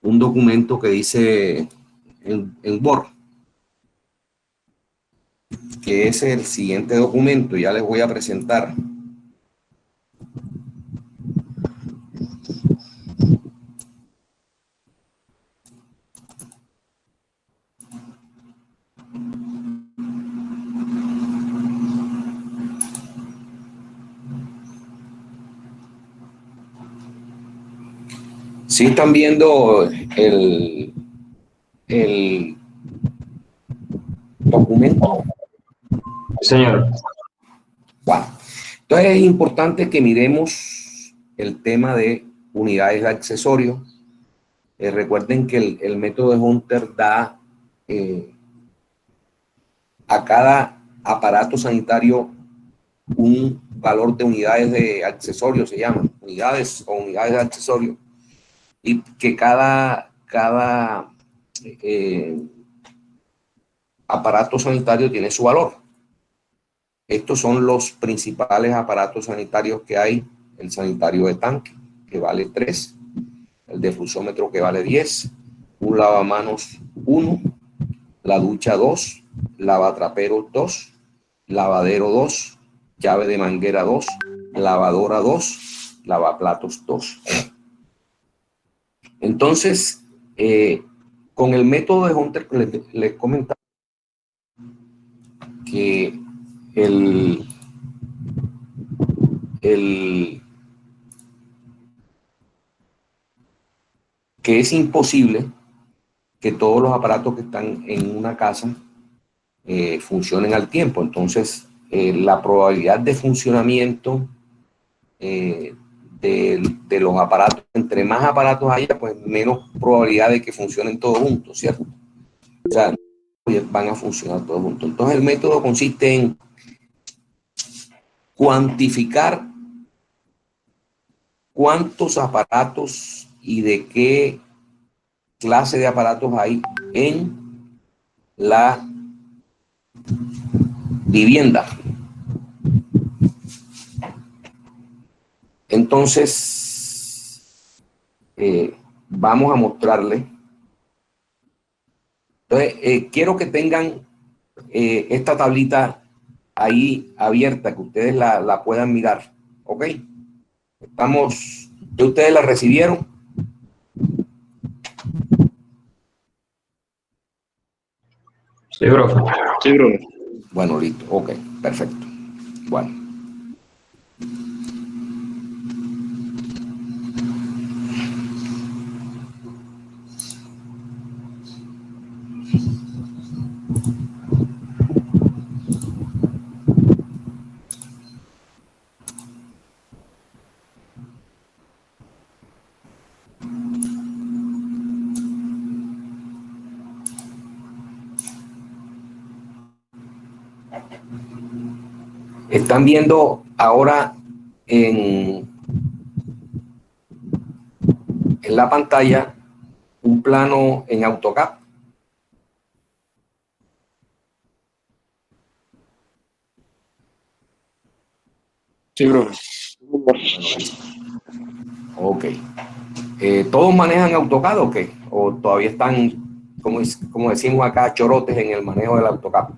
un documento que dice en Word, que es el siguiente documento. Ya les voy a presentar. Sí están viendo el documento. Señor. Bueno, entonces es importante que miremos el tema de unidades de accesorio. Recuerden que el método de Hunter da a cada aparato sanitario un valor de unidades de accesorio, se llaman unidades o unidades de accesorio, y que cada aparato sanitario tiene su valor. Estos son los principales aparatos sanitarios que hay: el sanitario de tanque, que vale 3, el defusómetro, que vale 10, un lavamanos 1, la ducha 2, lavatraperos 2, lavadero 2, llave de manguera 2, lavadora 2, lavaplatos 2. Entonces, con el método de Hunter les comentaba que que es imposible que todos los aparatos que están en una casa funcionen al tiempo. Entonces, la probabilidad de funcionamiento de los aparatos, entre más aparatos haya, pues menos probabilidad de que funcionen todos juntos, ¿cierto? O sea, van a funcionar todos juntos. Entonces, el método consiste en cuantificar cuántos aparatos y de qué clase de aparatos hay en la vivienda. Entonces, vamos a mostrarle. Entonces, quiero que tengan esta tablita ahí abierta, que ustedes la puedan mirar. ¿Ok? Estamos, ¿ya ustedes la recibieron? Sí, profe. Sí, profe. Bueno, listo. Ok, perfecto. Bueno. Están viendo ahora en la pantalla un plano en AutoCAD. Sí, profe. Ok. ¿Todos manejan AutoCAD o qué? ¿O todavía están, como decimos acá, chorotes en el manejo del AutoCAD?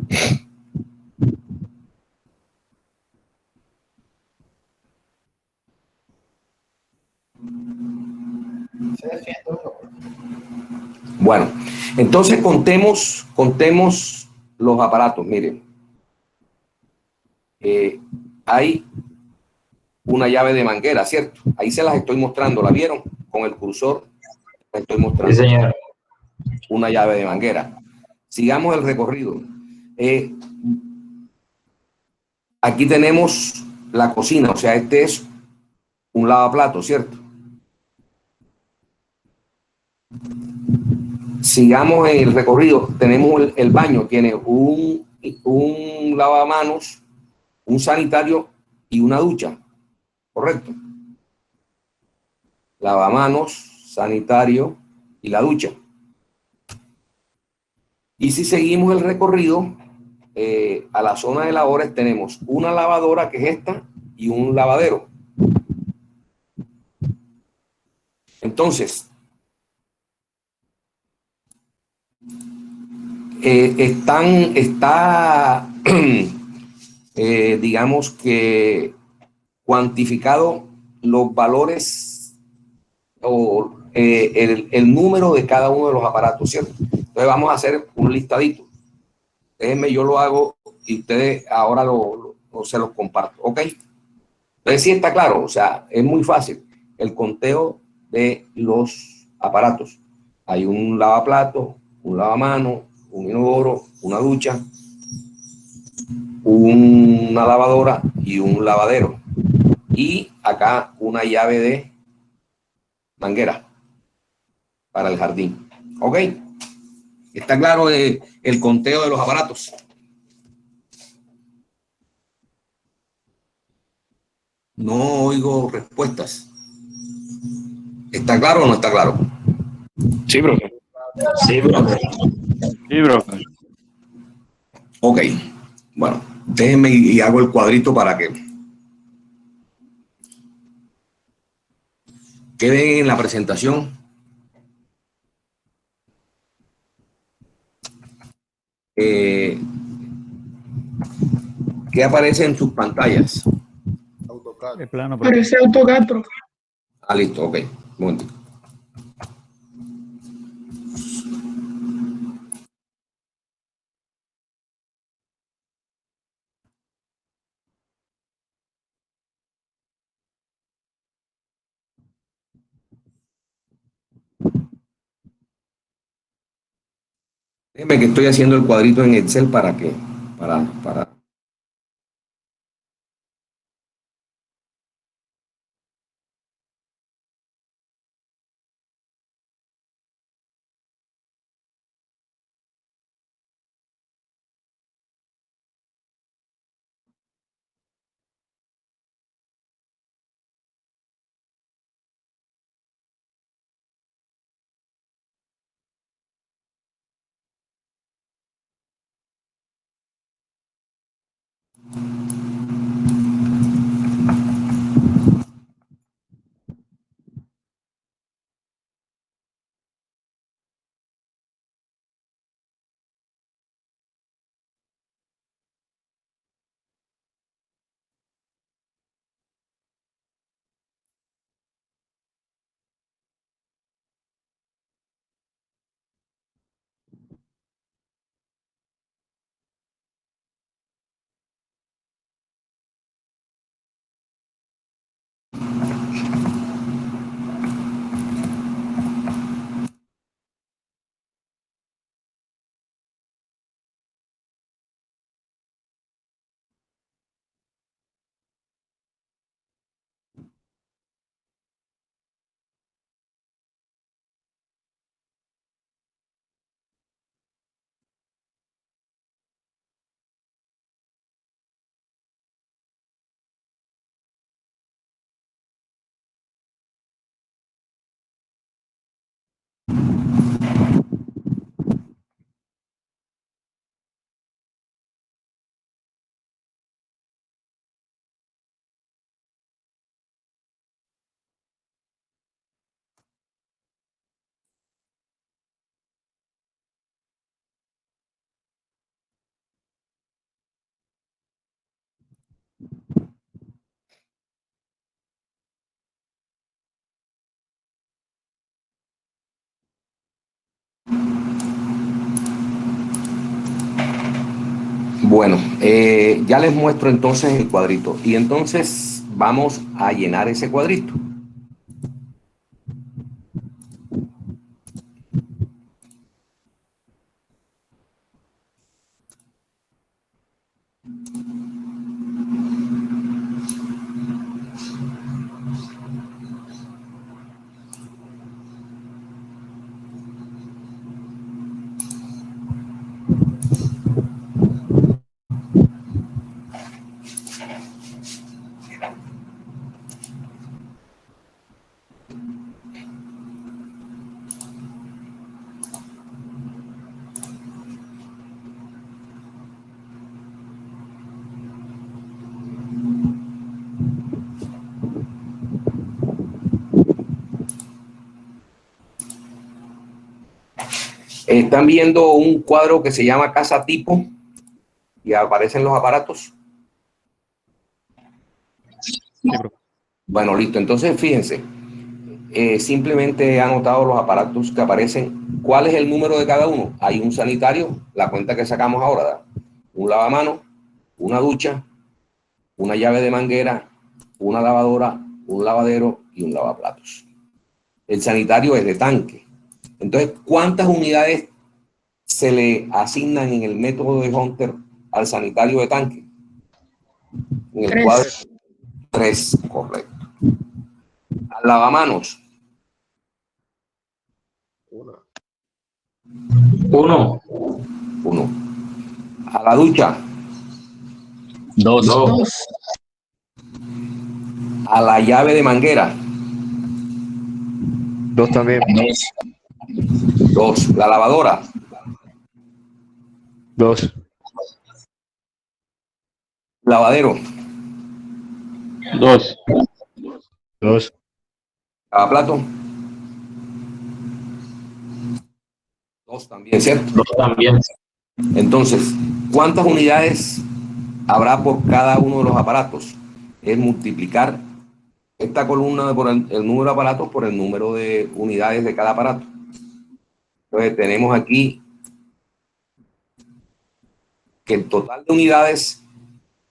Bueno, entonces contemos los aparatos. Miren, hay una llave de manguera, ¿cierto? Ahí se las estoy mostrando. ¿La vieron? Con el cursor les estoy Sí, mostrando señor. una llave de manguera. Sigamos el recorrido. Aquí tenemos la cocina, o sea, este es un lavaplatos, ¿cierto? Sigamos en el recorrido. Tenemos el baño, tiene un lavamanos, un sanitario y una ducha, ¿correcto? Lavamanos, sanitario y la ducha. Y si seguimos el recorrido, a la zona de lavadores tenemos una lavadora, que es esta, y un lavadero. Entonces, está, digamos que cuantificado los valores o el número de cada uno de los aparatos, ¿cierto? Entonces vamos a hacer un listadito. Déjenme, yo lo hago y ustedes ahora se los comparto, ¿ok? Entonces sí está claro, o sea, es muy fácil. El conteo de los aparatos. Hay un lavaplatos, un lavamano, un inodoro, una ducha, una lavadora y un lavadero. Y acá una llave de manguera para el jardín. ¿Ok? ¿Está claro el conteo de los aparatos? No oigo respuestas. ¿Está claro o no está claro? Sí, profe. Sí, profe. Sí, profe. Ok. Bueno, déjenme y hago el cuadrito para que queden en la presentación. Eh, ¿Qué aparece en sus pantallas? AutoCAD. El plano, profe. Parece AutoCAD, profe. Ah, listo, ok. Un momento. Déjenme que estoy haciendo el cuadrito en Excel para que, para. Bueno, ya les muestro entonces el cuadrito y entonces vamos a llenar ese cuadrito. Están viendo un cuadro que se llama casa tipo y aparecen los aparatos. Sí, profe. Bueno, listo. Entonces, fíjense, simplemente he anotado los aparatos que aparecen. ¿Cuál es el número de cada uno? Hay un sanitario, la cuenta que sacamos ahora, ¿da? Un lavamanos, una ducha, una llave de manguera, una lavadora, un lavadero y un lavaplatos. El sanitario es de tanque. Entonces, ¿cuántas unidades se le asignan en el método de Hunter al sanitario de tanque? En el cuadro 3, correcto. Al lavamanos, 1, 1. A la ducha, 2, a la llave de manguera, 2 también. 2. La lavadora, 2. lavadero, 2. 2. lavaplato, 2 también, ¿cierto? 2 también. Entonces, ¿cuántas unidades habrá por cada uno de los aparatos? Es multiplicar esta columna por el número de aparatos por el número de unidades de cada aparato. Entonces, tenemos aquí que el total de unidades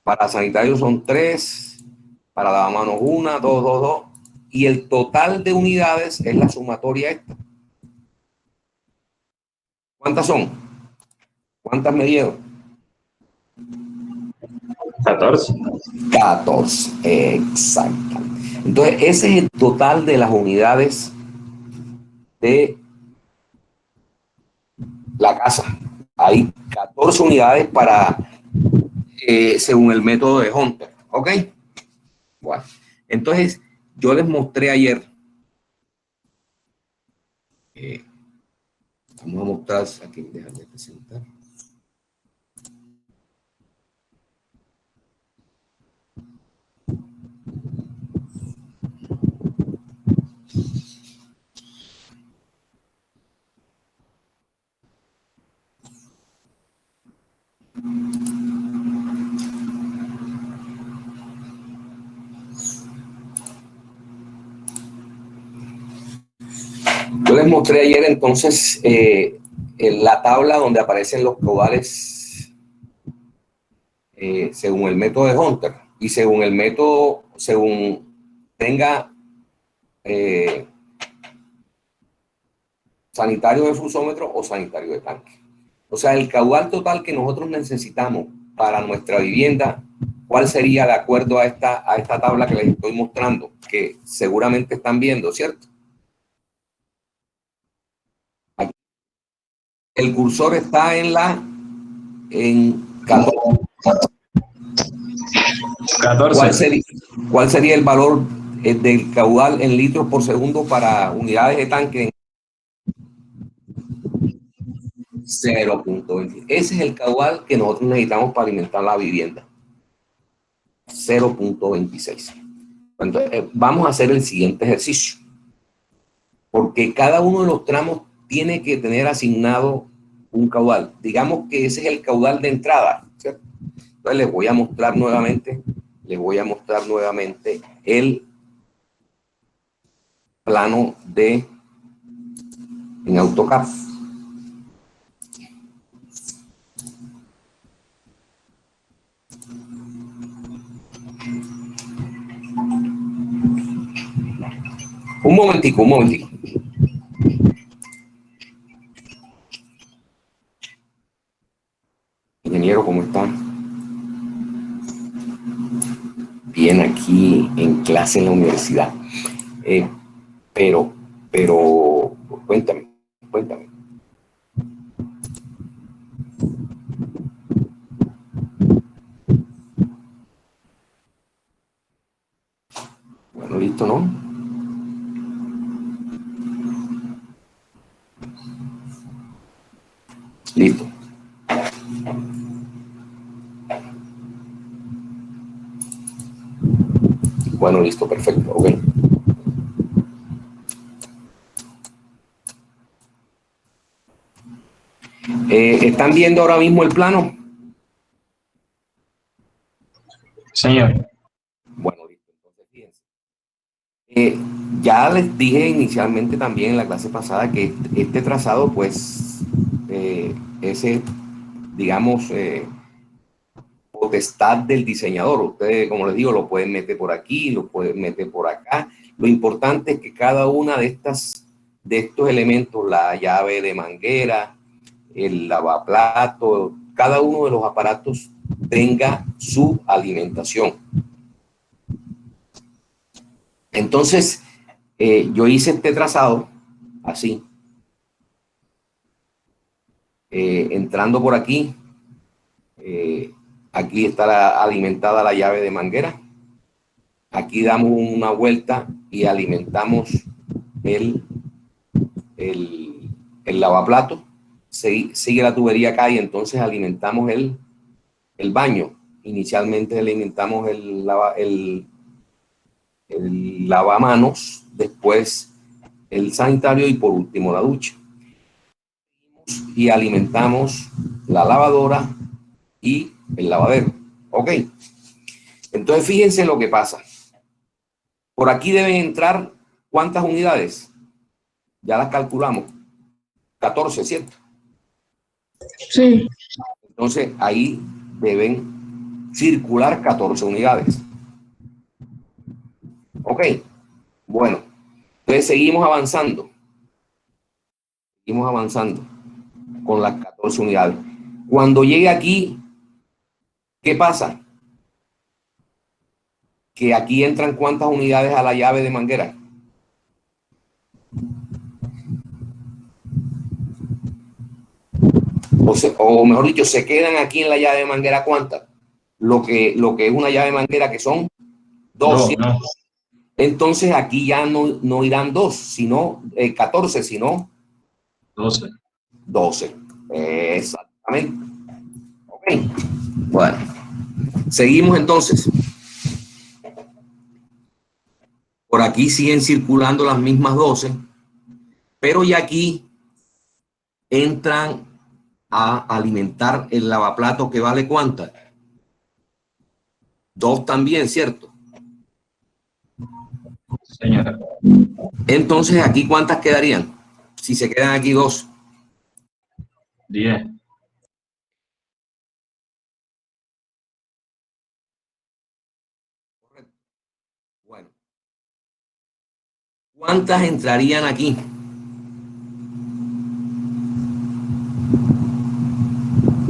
para sanitarios son 3, para lavamanos 1, 2, 2, 2, y el total de unidades es la sumatoria esta. ¿Cuántas son? ¿Cuántas me dieron? 14. 14, exacto. Entonces, ese es el total de las unidades de la casa. Hay 14 unidades para, según el método de Hunter. ¿Ok? Bueno, entonces, yo les mostré ayer, vamos a mostrar aquí, déjame presentar. Yo les mostré ayer entonces en la tabla donde aparecen los caudales según el método de Hunter y según el método, según tenga sanitario de fusómetro o sanitario de tanque. O sea, el caudal total que nosotros necesitamos para nuestra vivienda, ¿cuál sería de acuerdo a esta tabla que les estoy mostrando? Que seguramente están viendo, ¿cierto? Aquí. El cursor está en 14. 14. ¿Cuál sería el valor del caudal en litros por segundo para unidades de tanque? 0.20. Ese es el caudal que nosotros necesitamos para alimentar la vivienda. 0.26. Entonces, vamos a hacer el siguiente ejercicio. Porque cada uno de los tramos tiene que tener asignado un caudal. Digamos que ese es el caudal de entrada, ¿cierto? Entonces les voy a mostrar nuevamente el plano en AutoCAD. Un momentico. Ingeniero, ¿cómo está? Bien, aquí en clase en la universidad. Eh, pero, cuéntame. Bueno, listo, ¿no? Listo. Bueno, listo, perfecto, ok. ¿Están viendo ahora mismo el plano? Señor. Bueno, listo. Entonces, fíjense. Ya les dije inicialmente también en la clase pasada que este trazado, pues, ese, digamos, potestad del diseñador. Ustedes, como les digo, lo pueden meter por aquí, lo pueden meter por acá. Lo importante es que cada una de estos elementos, la llave de manguera, el lavaplato, cada uno de los aparatos tenga su alimentación. Entonces, yo hice este trazado así, entrando por aquí. Aquí está alimentada la llave de manguera. Aquí damos una vuelta y alimentamos el, el lavaplato. Sigue la tubería acá y entonces alimentamos el baño. Inicialmente alimentamos el lavamanos, después el sanitario y por último la ducha. Y alimentamos la lavadora y el lavadero. Ok. Entonces fíjense lo que pasa. Por aquí deben entrar ¿cuántas unidades? Ya las calculamos. 14, ¿cierto? Sí. Entonces ahí deben circular 14 unidades. Ok. Bueno. Entonces seguimos avanzando. Seguimos avanzando con las 14 unidades. Cuando llegue aquí, ¿qué pasa? Que aquí entran ¿cuántas unidades a la llave de manguera? O mejor dicho, se quedan aquí en la llave de manguera ¿cuántas? Lo que es una llave de manguera que son 2. No. Entonces aquí ya no irán 2, sino 14, sino 12. 12. Exactamente. Ok. Bueno, seguimos entonces. Por aquí siguen circulando las mismas 12, pero ya aquí entran a alimentar el lavaplato que vale ¿cuántas? 2 también, ¿cierto? Señor. Entonces aquí ¿cuántas quedarían? Si se quedan aquí 2. 10. Bueno, ¿cuántas entrarían aquí?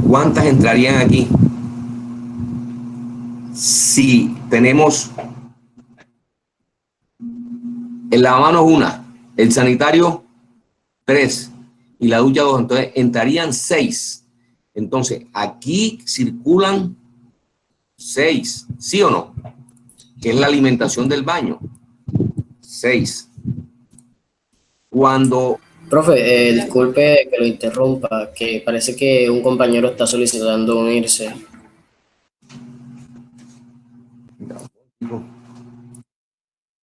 ¿Cuántas entrarían aquí? Si tenemos el lavamanos 1, el sanitario 3 y la ducha 2, entonces entrarían 6. Entonces aquí circulan 6, ¿sí o no? Que es la alimentación del baño. 6. Cuando... Profe, disculpe que lo interrumpa, que parece que un compañero está solicitando unirse.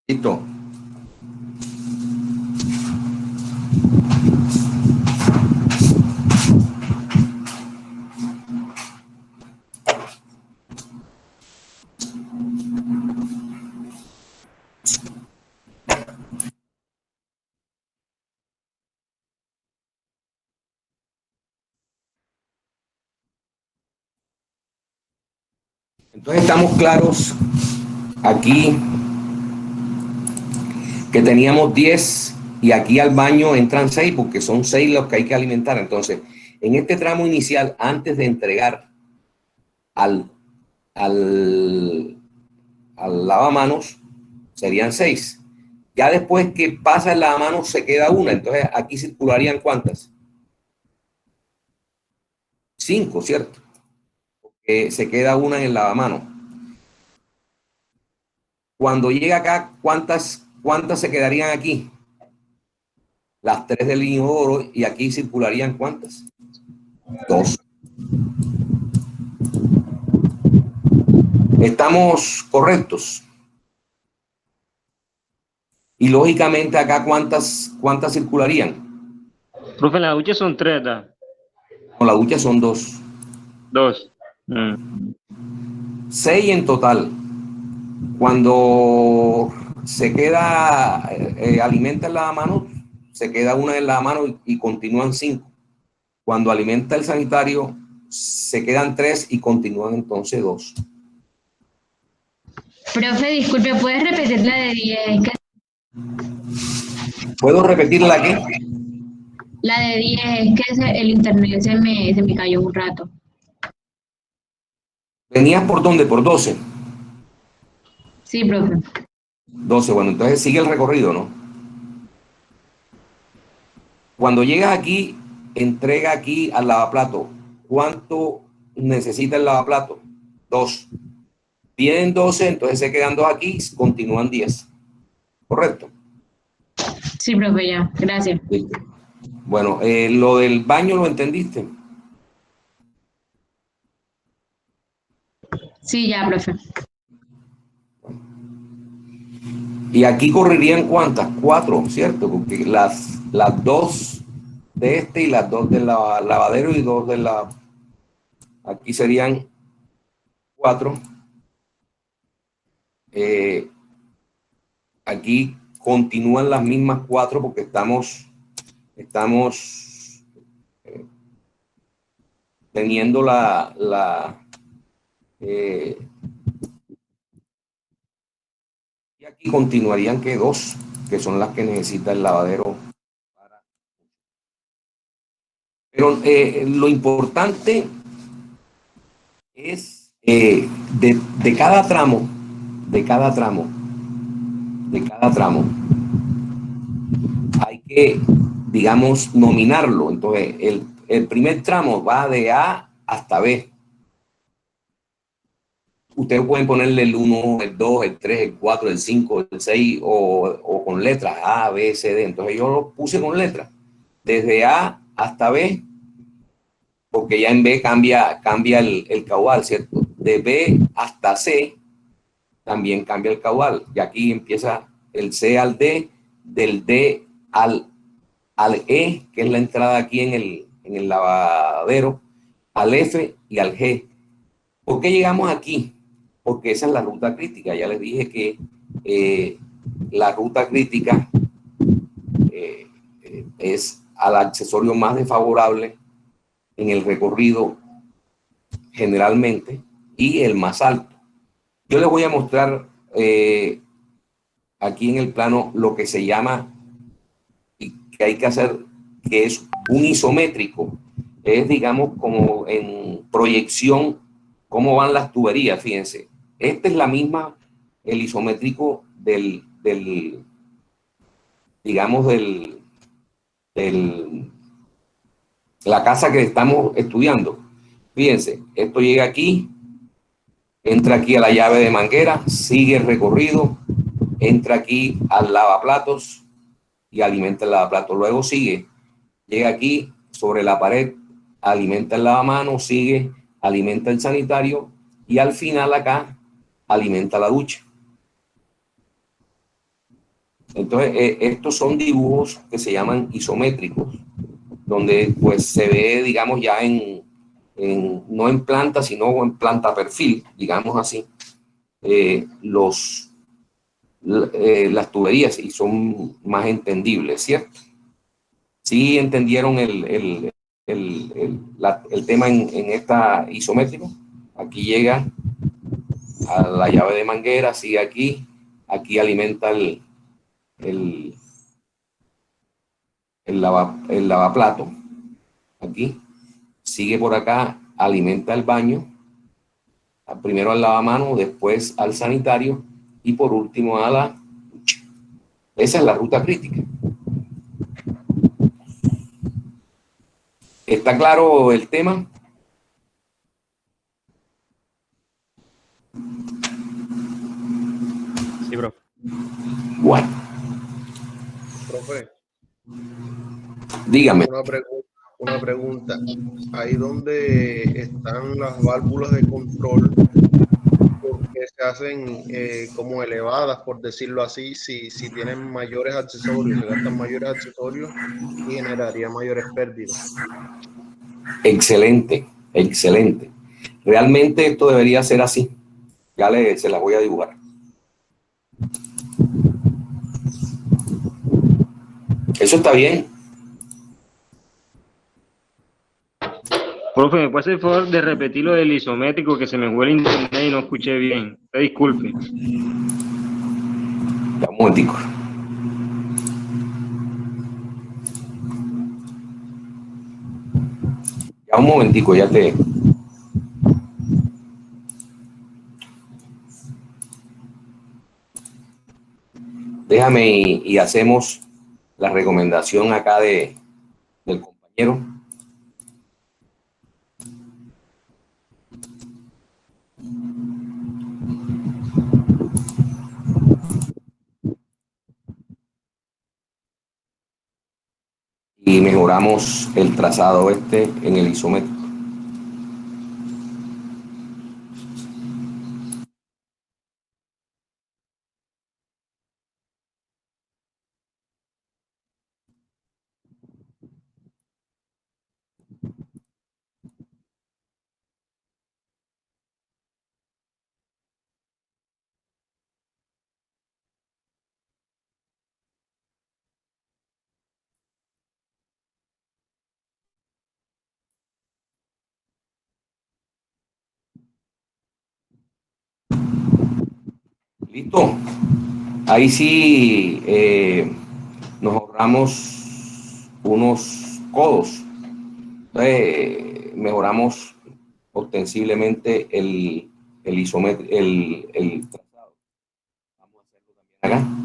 Listo. Entonces estamos claros aquí que teníamos 10 y aquí al baño entran 6 porque son 6 los que hay que alimentar. Entonces, en este tramo inicial, antes de entregar al, al, al lavamanos, serían 6. Ya después que pasa el lavamanos se queda una. Entonces, aquí circularían ¿cuántas? 5, ¿cierto? Se queda una en el lavamanos. Cuando llega acá, ¿cuántas se quedarían aquí? Las 3 del inodoro y aquí circularían ¿cuántas? 2. Estamos correctos. Y lógicamente acá ¿cuántas circularían? Profe, en la ducha son 3, ¿da? No, la ducha son 2. 2. 6 en total. Cuando se queda, alimenta el lavamanos, se queda una en lavamanos y continúan 5. Cuando alimenta el sanitario, se quedan 3 y continúan entonces 2. Profe, disculpe, ¿puedes repetir la de 10? Es que ¿Puedo repetir la qué? la de 10 es que el internet se me cayó un rato. ¿Venías por dónde? Por 12. Sí, profe. 12, bueno, entonces sigue el recorrido, ¿no? Cuando llegas aquí, entrega aquí al lavaplato. ¿Cuánto necesita el lavaplato? 2. Tienen 12, entonces se quedan 2 aquí, continúan 10. ¿Correcto? Sí, profe, ya. Gracias. Listo. Bueno, lo del baño lo entendiste. Sí, ya, profe. Y aquí correrían ¿cuántas? 4, ¿cierto? Porque las 2 de este y las 2 del lavadero y 2 de la... Aquí serían 4. Aquí continúan las mismas 4 porque estamos teniendo y aquí continuarían que 2, que son las que necesita el lavadero. Pero lo importante es de cada tramo, hay que, digamos, nominarlo. Entonces, el primer tramo va de A hasta B. Ustedes pueden ponerle el 1, el 2, el 3, el 4, el 5, el 6 o con letras A, B, C, D. Entonces yo lo puse con letras. Desde A hasta B, porque ya en B cambia el caudal, ¿cierto? De B hasta C también cambia el caudal. Y aquí empieza el C al D, del D al E, que es la entrada aquí en el lavadero, al F y al G. ¿Por qué llegamos aquí? Porque esa es la ruta crítica. Ya les dije que la ruta crítica es al accesorio más desfavorable en el recorrido generalmente y el más alto. Yo les voy a mostrar aquí en el plano lo que se llama y que hay que hacer, que es un isométrico. Es, digamos, como en proyección, cómo van las tuberías, fíjense. Esta es la misma, el isométrico digamos, la casa que estamos estudiando. Fíjense, esto llega aquí, entra aquí a la llave de manguera, sigue el recorrido, entra aquí al lavaplatos y alimenta el lavaplatos. Luego sigue, llega aquí sobre la pared, alimenta el lavamanos, sigue, alimenta el sanitario y al final acá alimenta la ducha. Entonces, estos son dibujos que se llaman isométricos, donde pues se ve, digamos, ya no en planta, sino en planta perfil, digamos así, las tuberías y son más entendibles, ¿cierto? ¿Sí entendieron el tema en esta isométrico? Aquí llega a la llave de manguera, sigue aquí alimenta el lavaplato, aquí, sigue por acá, alimenta el baño, primero al lavamanos, después al sanitario y por último a la ducha. Esa es la ruta crítica. ¿Está claro el tema? Sí, profe. Bueno, Profe, dígame. una pregunta. Ahí donde están las válvulas de control, que se hacen como elevadas, por decirlo así, si tienen mayores accesorios, se gastan mayores accesorios y generaría mayores pérdidas. Excelente, excelente. Realmente esto debería ser así. Se las voy a dibujar. Eso está bien. Profe, ¿me puede hacer el favor de repetir lo del isométrico que se me fue el internet y no escuché bien? Disculpe. Ya, un momentico. Ya un momentico, ya te... Déjame y hacemos la recomendación acá del compañero. Y mejoramos el trazado en el isométrico. Listo. Ahí sí nos ahorramos unos codos. Entonces, mejoramos ostensiblemente el isométrico, el trazado. Vamos a hacerlo también acá.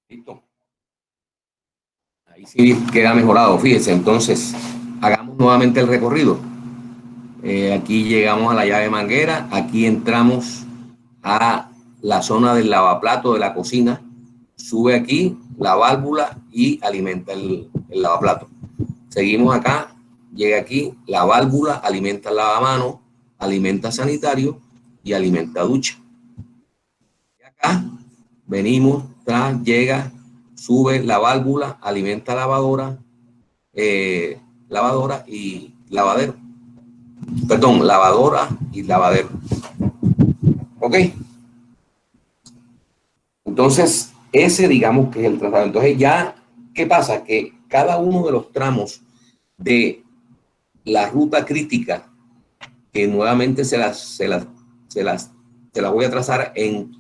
Listo. Ahí sí queda mejorado, fíjense. Entonces, hagamos nuevamente el recorrido. Aquí llegamos a la llave manguera, aquí entramos a la zona del lavaplato de la cocina, sube aquí la válvula y alimenta el lavaplato. Seguimos acá, llega aquí, la válvula alimenta el lavamano, alimenta sanitario y alimenta ducha. Y acá venimos, llega, sube la válvula, alimenta lavadora, lavadora y lavadero. Perdón, lavadora y lavadero. ¿Ok? Entonces, ese digamos que es el trazado. Entonces ya, ¿qué pasa? Que cada uno de los tramos de la ruta crítica, que nuevamente se las voy a trazar en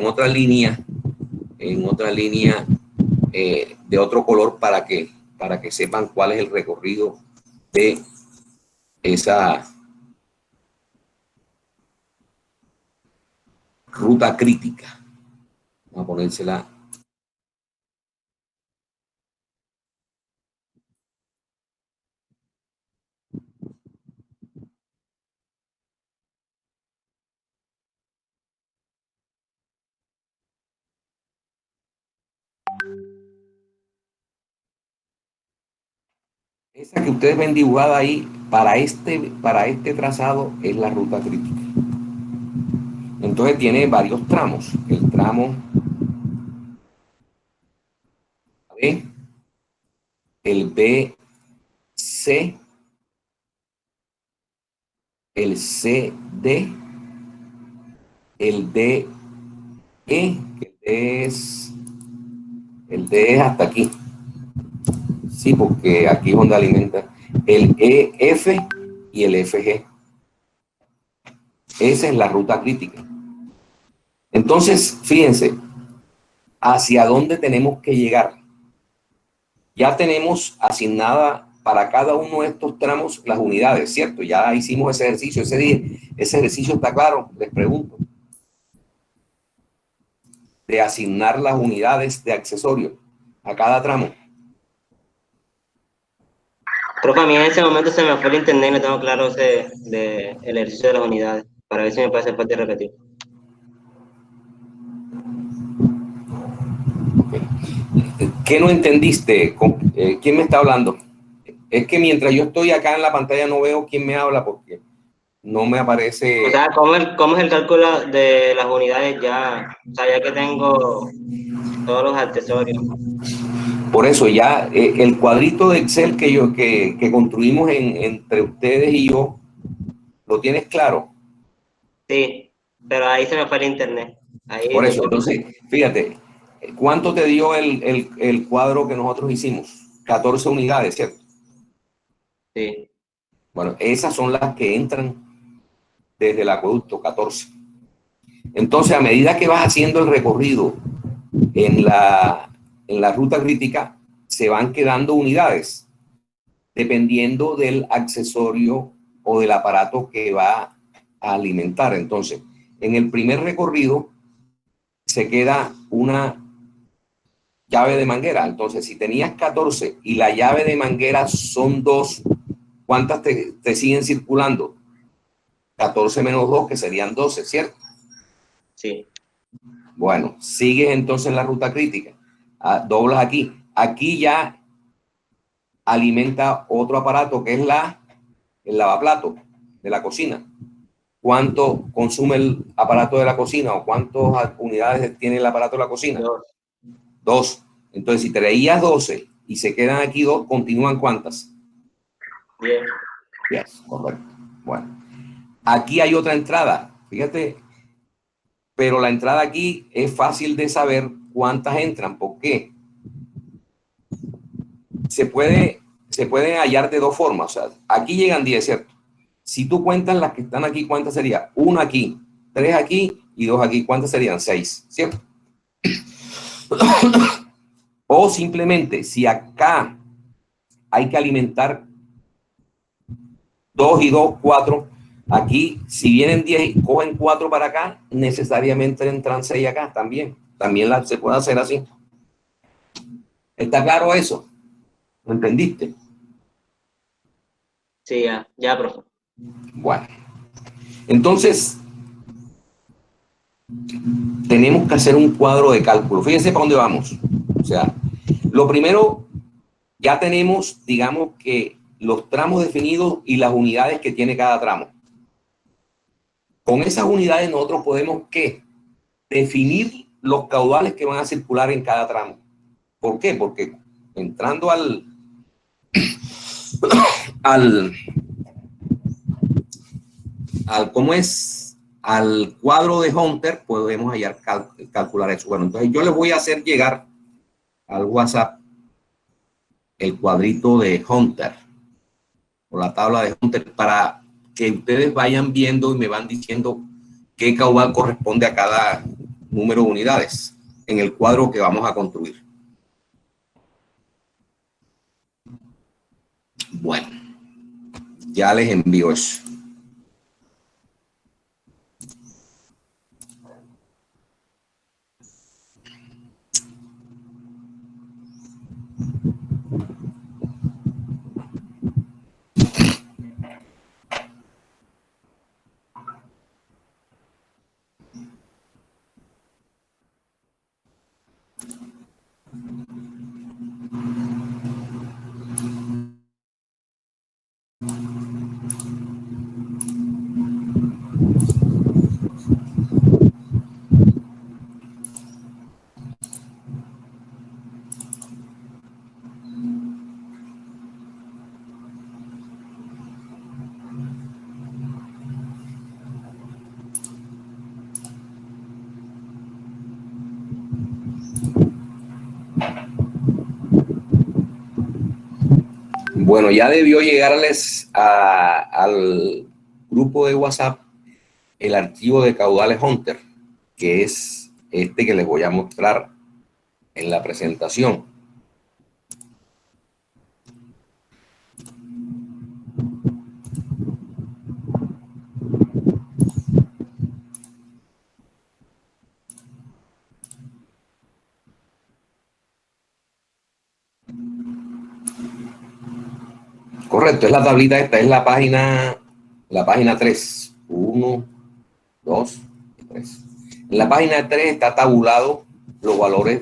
otra línea, de otro color para que sepan cuál es el recorrido de esa ruta crítica. Vamos a ponérsela. Esa que ustedes ven dibujada ahí, para este trazado es la ruta crítica. Entonces tiene varios tramos. El tramo B, el BC, el CD, el DE, que el D es hasta aquí. Sí, porque aquí es donde alimenta el EF y el FG. Esa es la ruta crítica. Entonces, fíjense, ¿hacia dónde tenemos que llegar? Ya tenemos asignada para cada uno de estos tramos las unidades, ¿cierto? Ya hicimos ese ejercicio ese día. Ese ejercicio está claro, les pregunto. De asignar las unidades de accesorio a cada tramo. Profe, a mí en ese momento se me fue el internet y no tengo claro el ejercicio de las unidades. Para ver si me puede hacer parte de repetir. ¿Qué no entendiste? ¿Quién me está hablando? Es que mientras yo estoy acá en la pantalla no veo quién me habla porque no me O aparece. sea, cómo es el cálculo de las unidades ya? O sea, ya que tengo todos los accesorios. Por eso ya el cuadrito de Excel que construimos entre ustedes y yo, ¿lo tienes claro? Sí, pero ahí se me fue el internet. Ahí Por no eso, puedo. entonces, fíjate, ¿cuánto te dio el cuadro que nosotros hicimos? 14 unidades, ¿cierto? Sí, Bueno, esas son las que entran desde el acueducto, 14. Entonces, a medida que vas haciendo el recorrido en la ruta crítica, se van quedando unidades, dependiendo del accesorio o del aparato que va a alimentar. Entonces, en el primer recorrido se queda una llave de manguera. Entonces, si tenías 14 y la llave de manguera son 2, ¿cuántas te siguen circulando? 14 menos 2, que serían 12, ¿cierto? sí. Bueno, sigues entonces en la ruta crítica. Doblas aquí. Aquí ya alimenta otro aparato que es el lavaplato de la cocina. ¿Cuánto consume el aparato de la cocina o cuántas unidades tiene el aparato de la cocina? 2, 2. Entonces, si traías 12 y se quedan aquí 2, ¿continúan cuántas? 10. Yes, correcto. Bueno, aquí hay otra entrada. Fíjate, pero la entrada aquí es fácil de saber cuántas entran. ¿Por qué? Se pueden hallar de dos formas. O sea, aquí llegan 10, ¿cierto? Si tú cuentas las que están aquí, ¿cuántas serían? 1 aquí, 3 aquí y 2 aquí. ¿Cuántas serían? 6, ¿cierto? O simplemente, si acá hay que alimentar 2 y 2, 4, aquí, si vienen 10 y cogen 4 para acá, necesariamente entran 6 acá también. También se puede hacer así. ¿Está claro eso? ¿Lo entendiste? Sí, ya, profe. Bueno, entonces tenemos que hacer un cuadro de cálculo. Fíjense para dónde vamos. O sea, lo primero, ya tenemos, digamos que los tramos definidos y las unidades que tiene cada tramo. Con esas unidades nosotros podemos, ¿qué? Definir los caudales que van a circular en cada tramo. ¿Por qué? Porque entrando al, ¿cómo es? Al cuadro de Hunter, podemos hallar, calcular eso. Bueno, entonces yo les voy a hacer llegar al WhatsApp el cuadrito de Hunter o la tabla de Hunter para que ustedes vayan viendo y me van diciendo qué caudal corresponde a cada número de unidades en el cuadro que vamos a construir. Bueno, ya les envío eso. Bueno, ya debió llegarles al grupo de WhatsApp el archivo de caudales Hunter, que es este que les voy a mostrar en la presentación. correcto, es la tablita esta, es la página 3. 1, 2, 3. En la página 3 está tabulado los valores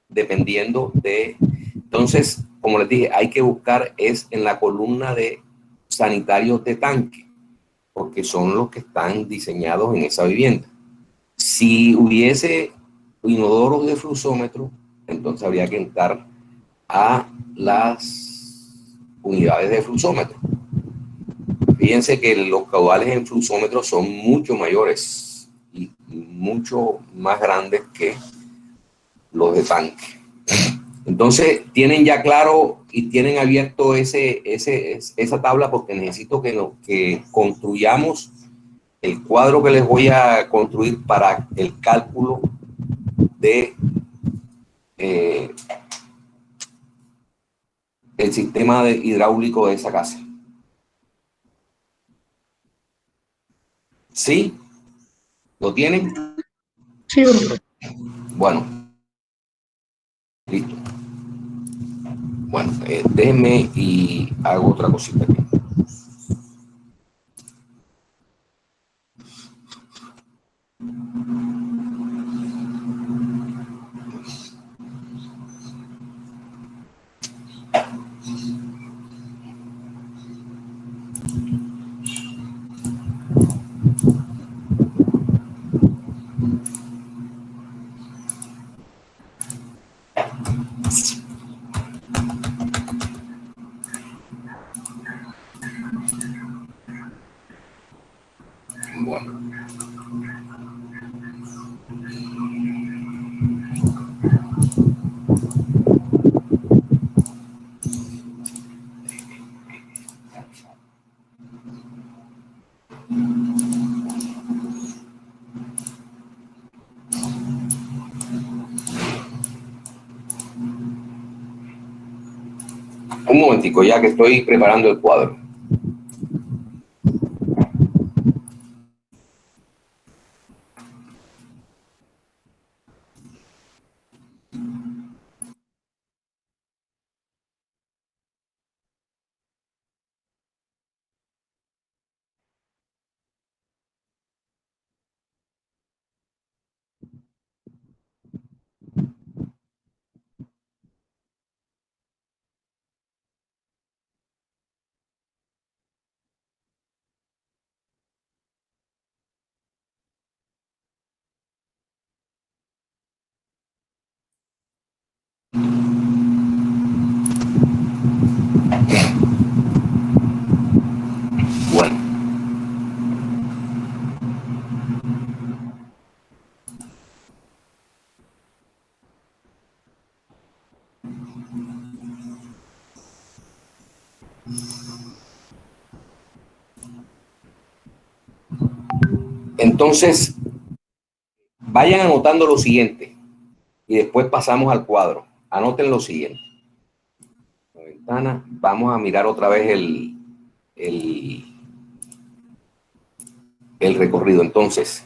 dependiendo de... Entonces, como les dije, hay que buscar es en la columna de sanitarios de tanque, porque son los que están diseñados en esa vivienda. Si hubiese inodoros de fluxómetro, entonces habría que entrar a las unidades de fluxómetro. Fíjense que los caudales en fluxómetro son mucho mayores y mucho más grandes que los de tanque. Entonces, tienen ya claro y tienen abierto esa tabla, porque necesito que construyamos el cuadro que les voy a construir para el cálculo de el sistema hidráulico de esa casa. ¿Sí? ¿Lo tienen? Sí, Bueno, listo. Bueno, déjenme y hago otra cosita aquí. Bueno. Un momentico, ya que estoy preparando el cuadro. Bueno. Entonces, vayan anotando lo siguiente y después pasamos al cuadro. Anoten lo siguiente. La ventana, vamos a mirar otra vez el recorrido. Entonces,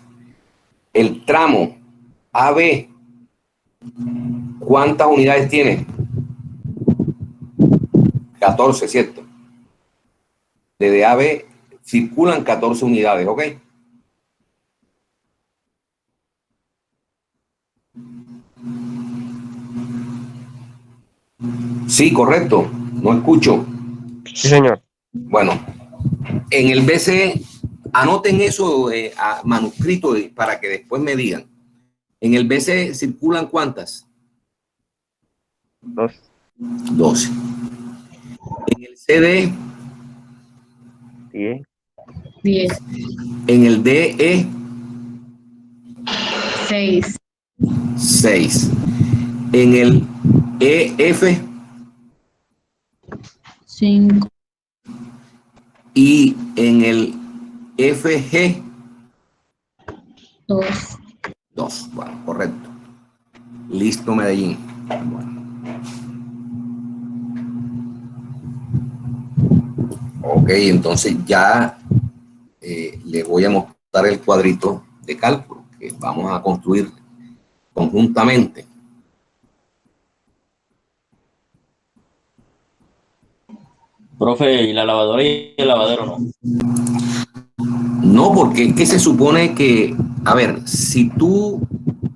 el tramo AB, ¿cuántas unidades tiene? 14, ¿cierto? Desde AB circulan 14 unidades, ¿ok? Sí, correcto. No escucho. Sí, señor. Bueno, en el BC, anoten eso a manuscrito para que después me digan. En el BC circulan ¿cuántas? 2. 12. En el CD, 10. 10, en el DE, 6, 6. En el EF 5, y en el FG 2. 2. Bueno, correcto. Listo, Medellín. Bueno. Ok, entonces ya le voy a mostrar el cuadrito de cálculo que vamos a construir conjuntamente. Profe, ¿y la lavadora y el lavadero no? No, porque es que se supone que, a ver, si tú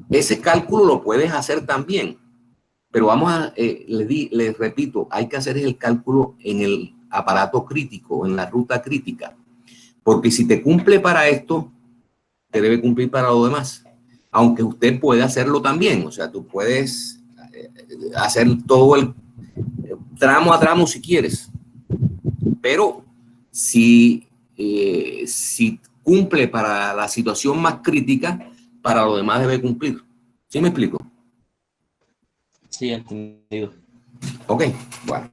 ese cálculo lo puedes hacer también, pero vamos a, les repito, hay que hacer el cálculo en el aparato crítico, en la ruta crítica, porque si te cumple para esto, te debe cumplir para lo demás, aunque usted puede hacerlo también, o sea, tú puedes hacer todo el tramo a tramo si quieres, pero si cumple para la situación más crítica, para lo demás debe cumplir. ¿Sí me explico? Sí, entendido. Ok, bueno.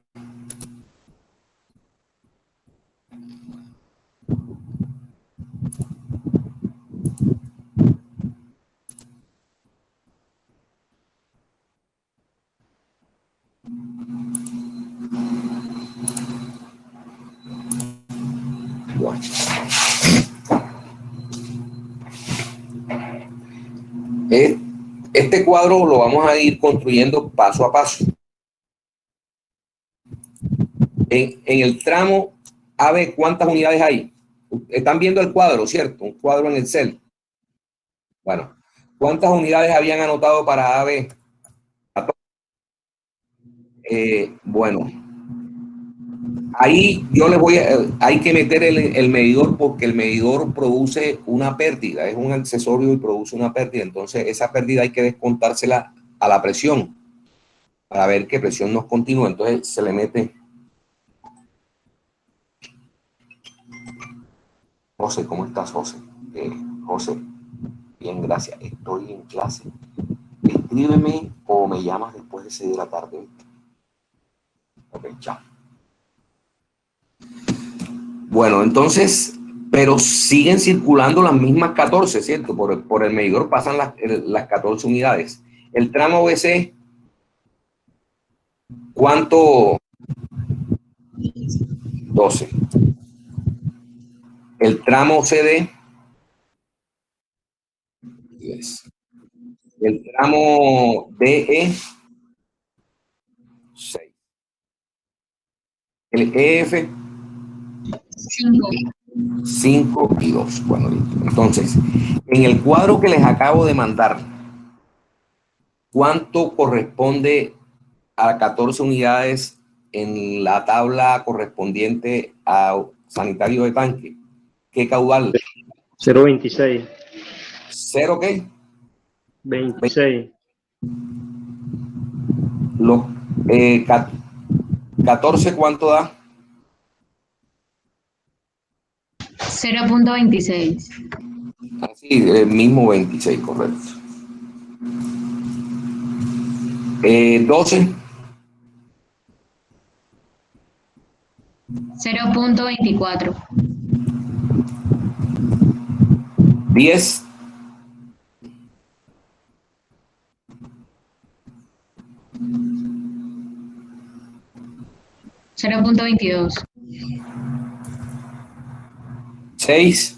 Bueno. Este cuadro lo vamos a ir construyendo paso a paso. En el tramo AB, ¿cuántas unidades hay? Están viendo el cuadro, ¿cierto? Un cuadro en Excel. Bueno, ¿cuántas unidades habían anotado para AB? Bueno, ahí yo les voy a, hay que meter el medidor porque el medidor produce una pérdida, es un accesorio y produce una pérdida. Entonces, esa pérdida hay que descontársela a la presión para ver qué presión nos continúa. Entonces, se le mete. José, ¿cómo estás, José? José, bien, gracias. Estoy en clase. Escríbeme o me llamas después de 6 de la tarde. Ok, chao. Bueno, entonces, pero siguen circulando las mismas 14, ¿cierto? Por el medidor pasan las 14 unidades. El tramo BC, ¿cuánto? 12. El tramo CD, 10. El tramo DE, 6. El EF, 5. 5 y 2. Bueno, listo. Entonces, en el cuadro que les acabo de mandar, ¿cuánto corresponde a 14 unidades en la tabla correspondiente a sanitario de tanque? ¿Qué caudal? 0.26. ¿Cero qué? 26. Los, 14, ¿cuánto da? 0.26. Así, el mismo 26, correcto. 12. 0.24. 10. 0.22. 6.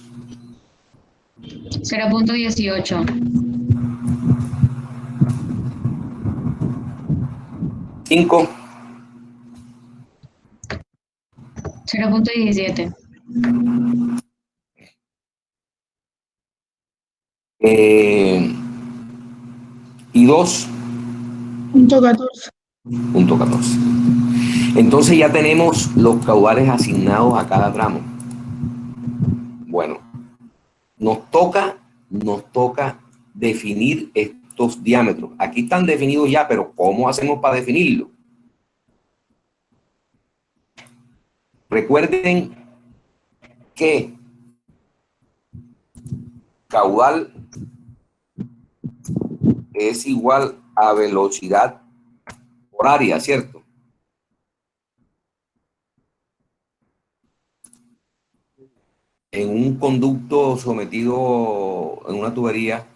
0.18. 5. 0.17. Y 2. Punto 14. Punto 14. Entonces ya tenemos los caudales asignados a cada tramo. Bueno, nos toca definir estos diámetros. Aquí están definidos ya, pero ¿cómo hacemos para definirlo? Recuerden que caudal es igual a velocidad por área, ¿cierto? En un conducto sometido en una tubería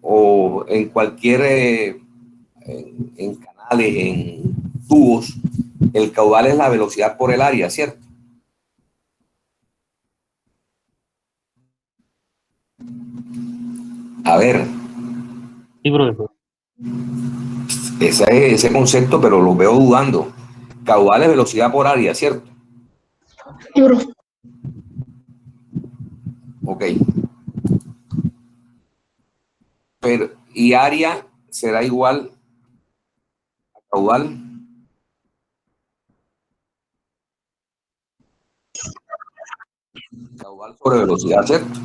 o en cualquier, en canales, en tubos, el caudal es la velocidad por el área, ¿cierto? A ver, Sí, profesor. ese concepto, pero lo veo dudando. Caudal es velocidad por área, ¿cierto? Sí, profe. Ok. Pero, y área será igual a caudal. Caudal sobre velocidad, ¿cierto?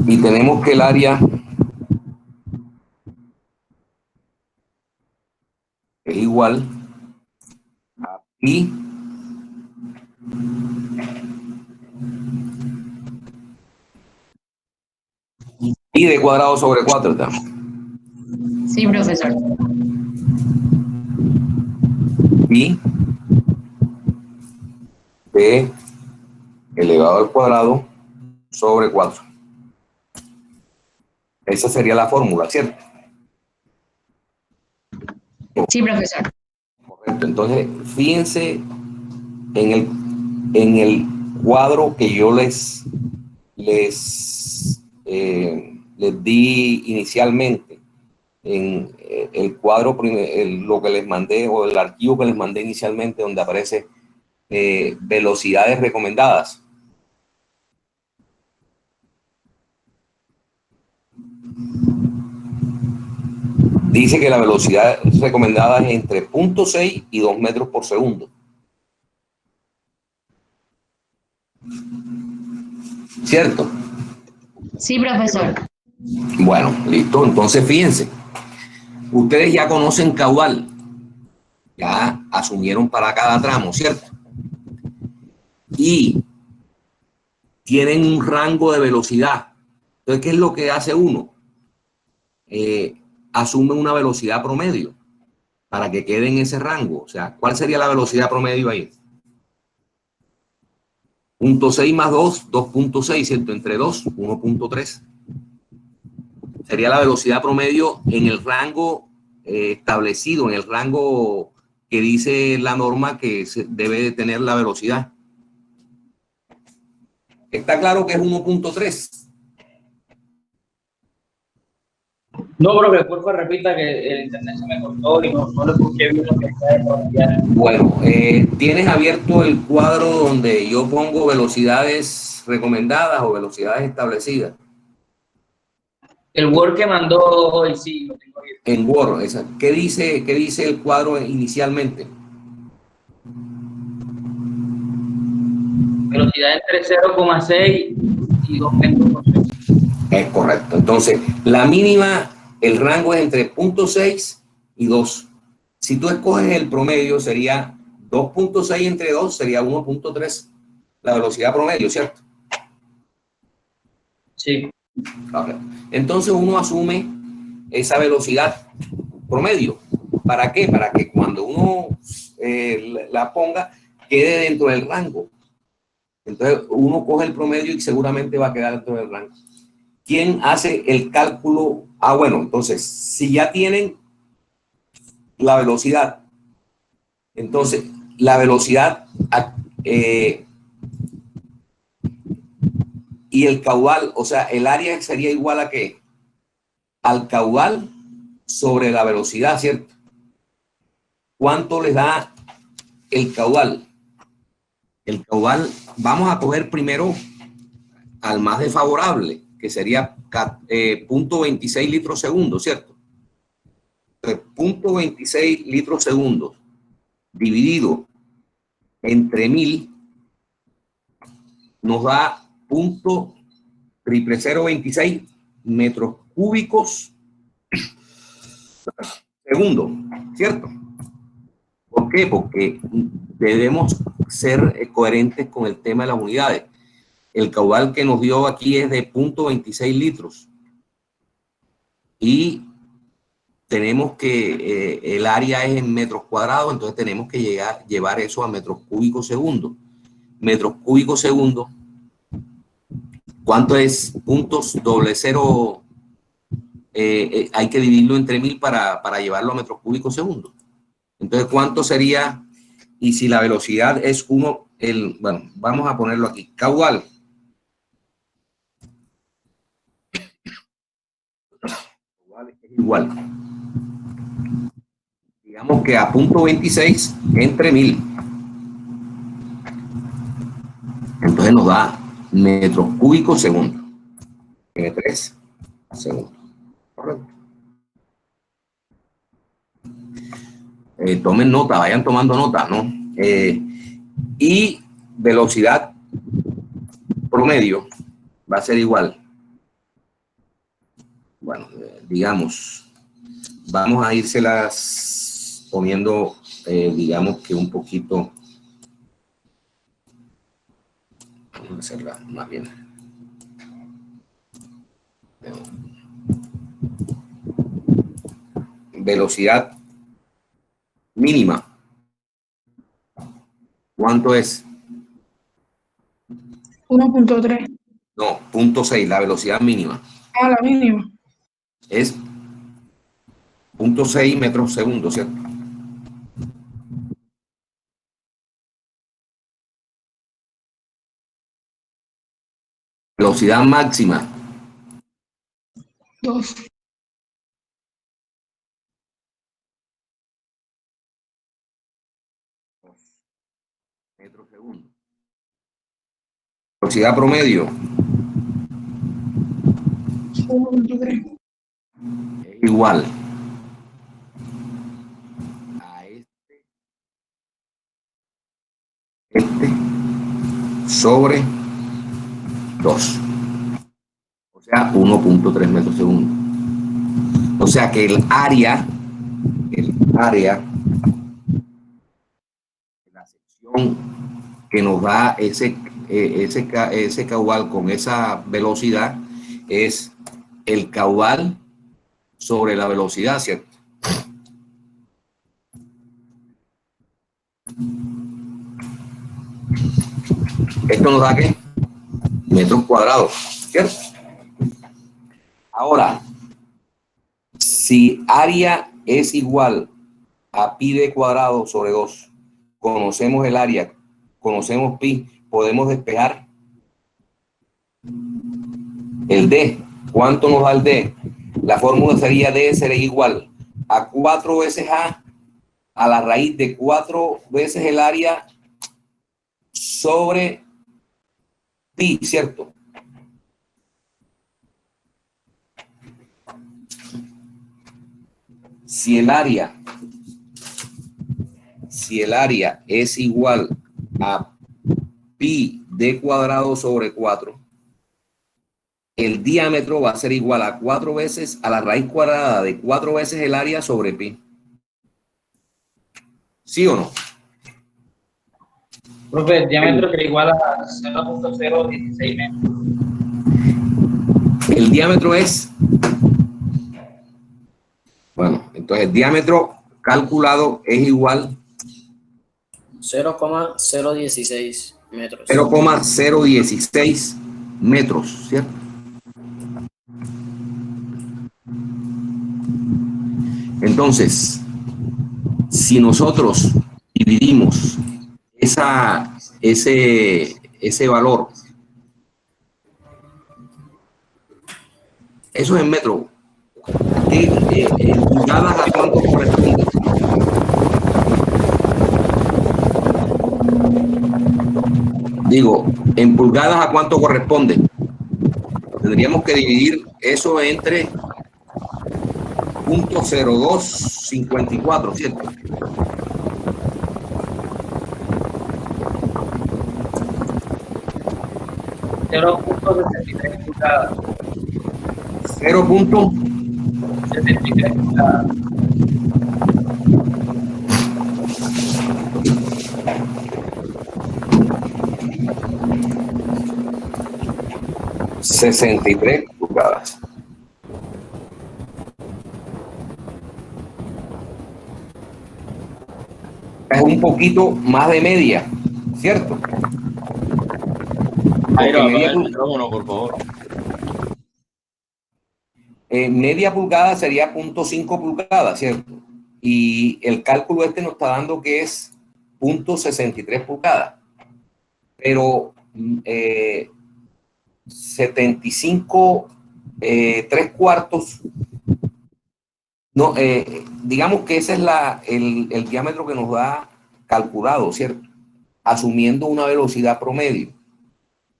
Y tenemos que el área es igual a pi de cuadrado sobre 4, ¿está? Sí, profesor. Pi de elevado al cuadrado sobre 4. Esa sería la fórmula, ¿cierto? Sí, profesor. Correcto. Entonces, fíjense en el cuadro que yo les di inicialmente, en el cuadro, lo que les mandé, o el archivo que les mandé inicialmente, donde aparece velocidades recomendadas. Dice que la velocidad recomendada es entre 0.6 y 2 metros por segundo. ¿Cierto? Sí, profesor. Bueno, listo. Entonces, fíjense. Ustedes ya conocen caudal. Ya asumieron para cada tramo, ¿cierto? Y tienen un rango de velocidad. Entonces, ¿qué es lo que hace uno? Asume una velocidad promedio para que quede en ese rango. O sea, ¿cuál sería la velocidad promedio ahí? 0.6 más 2, 2.6, ¿cierto? Entre 2, 1.3. Sería la velocidad promedio en el rango establecido, en el rango que dice la norma que se debe de tener la velocidad. Está claro que es 1.3. No, profe, porfa, repita que el internet se me cortó y no lo escuché bien lo que está de. Bueno, tienes abierto el cuadro donde yo pongo velocidades recomendadas o velocidades establecidas. El Word que mandó hoy, sí, lo tengo abierto. En Word, ¿qué dice el cuadro inicialmente? Velocidad entre 0,6 y 2 metros por segundo. Es correcto. Entonces, la mínima, el rango es entre 0.6 y 2. Si tú escoges el promedio, sería 2.6 entre 2, sería 1.3. La velocidad promedio, ¿cierto? Sí. Okay. Entonces, uno asume esa velocidad promedio. ¿Para qué? Para que cuando uno la ponga, quede dentro del rango. Entonces, uno coge el promedio y seguramente va a quedar dentro del rango. ¿Quién hace el cálculo? Ah, bueno, entonces, si ya tienen la velocidad, entonces, la velocidad y el caudal, o sea, el área sería igual a ¿qué? Al caudal sobre la velocidad, ¿cierto? ¿Cuánto les da el caudal? El caudal, vamos a coger primero al más desfavorable, que sería 0.26 litros segundo, ¿cierto? 0.26 litros segundos dividido entre 1000 nos da 0.00026 metros cúbicos segundo, ¿cierto? ¿Por qué? Porque debemos ser coherentes con el tema de las unidades. El caudal que nos dio aquí es de 0.26 litros. Y tenemos que el área es en metros cuadrados, entonces tenemos que llevar eso a metros cúbicos segundo. Metros cúbicos segundo, ¿cuánto es? Puntos doble cero, hay que dividirlo entre 1000 para llevarlo a metros cúbicos segundo. Entonces, ¿cuánto sería? Y si la velocidad es bueno, vamos a ponerlo aquí, caudal. Caudal es igual Digamos que a punto 26 entre 1000. Entonces nos da metros cúbicos segundo. M3 segundo. Correcto. Tomen nota, vayan tomando nota, ¿no? Y velocidad promedio va a ser igual. Bueno, digamos, vamos a írselas poniendo, digamos que un poquito, vamos a hacerla más bien. Velocidad mínima. ¿Cuánto es? 1.3. No, 0.6, la velocidad mínima. Ah, la mínima. Es 0.6 metros segundo, ¿cierto? Velocidad máxima. 2. Metros segundo. Velocidad promedio. 1.3. Es igual a este sobre 2. O sea, 1.3 metros segundo. O sea que el área, la sección que nos da ese caudal con esa velocidad es el caudal sobre la velocidad, ¿cierto? Esto nos da ¿qué? Metros cuadrados, ¿cierto? Ahora, si área es igual a pi d cuadrado sobre 2, conocemos el área, conocemos pi, podemos despejar el d. ¿Cuánto nos da el d? La fórmula sería d será igual a 4 veces a la raíz de 4 veces el área sobre pi, ¿cierto? Si el área es igual a pi d cuadrado sobre 4, el diámetro va a ser igual a 4 veces a la raíz cuadrada de 4 veces el área sobre pi. ¿Sí o no? Profe, el diámetro que es igual a 0.016 metros. El diámetro es... Bueno, entonces el diámetro calculado es igual 0,016 metros. 0,016 metros, ¿cierto? Entonces, si nosotros dividimos ese valor, eso es en metros, en pulgadas a cuánto corresponde. Digo, en pulgadas a cuánto corresponde. Tendríamos que dividir eso entre 0.0254, ¿cierto? .63 pulgadas. 0.73 pulgadas. $63 pulgadas. Es un poquito más de media, ¿cierto? Apaga el micrófono, por favor. Media pulgada sería 0.5 pulgadas, ¿cierto? Y el cálculo nos está dando que es 0.63 pulgadas. Pero 75 3/4 No, digamos que ese es el diámetro que nos da calculado, ¿cierto? Asumiendo una velocidad promedio.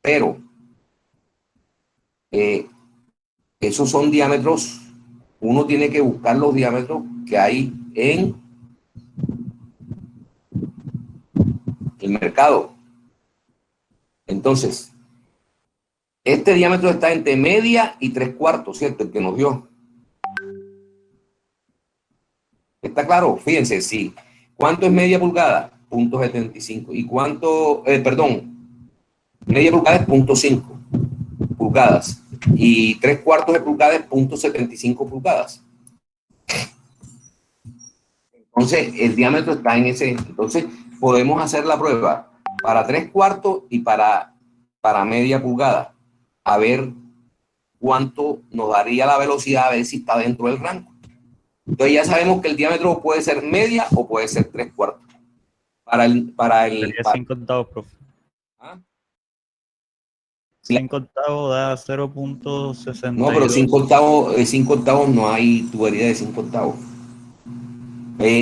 Pero esos son diámetros, uno tiene que buscar los diámetros que hay en el mercado. Entonces, este diámetro está entre media y 3/4, ¿cierto? El que nos dio. ¿Está claro? Fíjense, sí. ¿Cuánto es media pulgada? 0.75. ¿Y cuánto? Media pulgada es 0.5 pulgadas. Y 3/4 de pulgada es 0.75 pulgadas. Entonces, el diámetro está en ese. Entonces, podemos hacer la prueba para 3/4 y para media pulgada. A ver cuánto nos daría la velocidad, a ver si está dentro del rango. Entonces ya sabemos que el diámetro puede ser media o puede ser 3/4. Sería 5 octavos, profe. ¿Ah? 5 octavos da 0.62. No, pero 5 octavos no hay tubería de 5 octavos.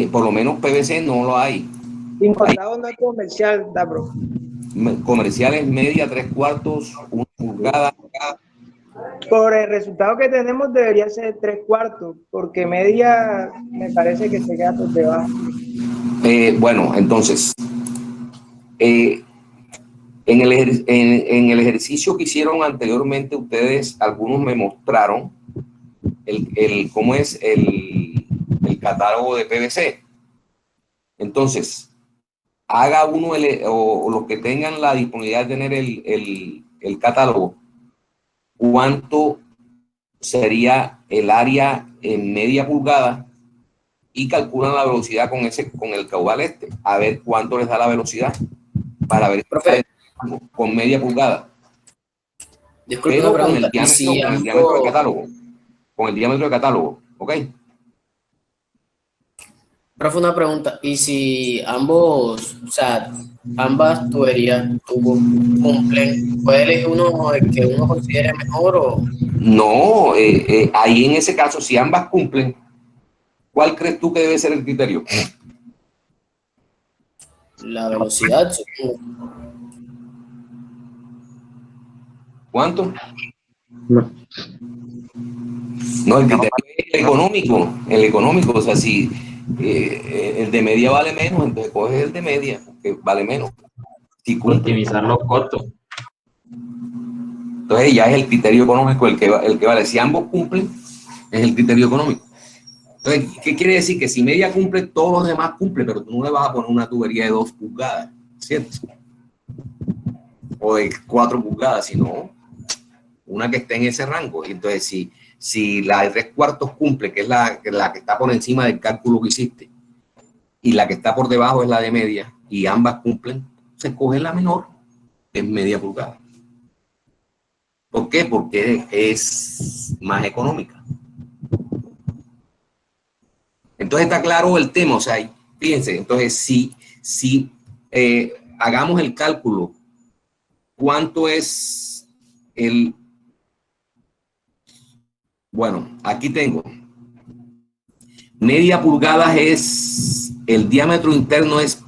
Por lo menos PVC no lo hay. 5 octavos no es comercial, da, bro. Comerciales media, 3/4, 1 pulgada. Por el resultado que tenemos debería ser 3/4, porque media me parece que se queda por debajo. Bueno, entonces, en el ejercicio que hicieron anteriormente, ustedes, algunos me mostraron cómo es el catálogo de PVC. Entonces, haga uno, o los que tengan la disponibilidad de tener el catálogo, cuánto sería el área en media pulgada y calculan la velocidad con el caudal a ver cuánto les da la velocidad para ver con media pulgada. Disculpe Pero una con el pregunta. diámetro de catálogo. Con el diámetro de catálogo, ¿ok? Profe, una pregunta. ¿Y si ambas tuberías cumplen, puede elegir uno el que uno considere mejor o...? No, ahí en ese caso, si ambas cumplen, ¿cuál crees tú que debe ser el criterio? La velocidad, supongo. ¿Cuánto? No, el criterio es el económico, o sea, si el de media vale menos, entonces coges el de media, que vale menos. Si optimizar los costos. Entonces ya es el criterio económico el que vale. Si ambos cumplen, es el criterio económico. Entonces, ¿qué quiere decir? Que si media cumple, todos los demás cumplen, pero tú no le vas a poner una tubería de 2 pulgadas, ¿cierto? O de 4 pulgadas, sino una que esté en ese rango. Y entonces, si la de 3/4 cumple, que es la que está por encima del cálculo que hiciste, y la que está por debajo es la de media, y ambas cumplen, se coge la menor, que es media pulgada. ¿Por qué? Porque es más económica. Entonces está claro el tema, o sea, fíjense, entonces si hagamos el cálculo, ¿cuánto es bueno, aquí tengo, media pulgada el diámetro interno es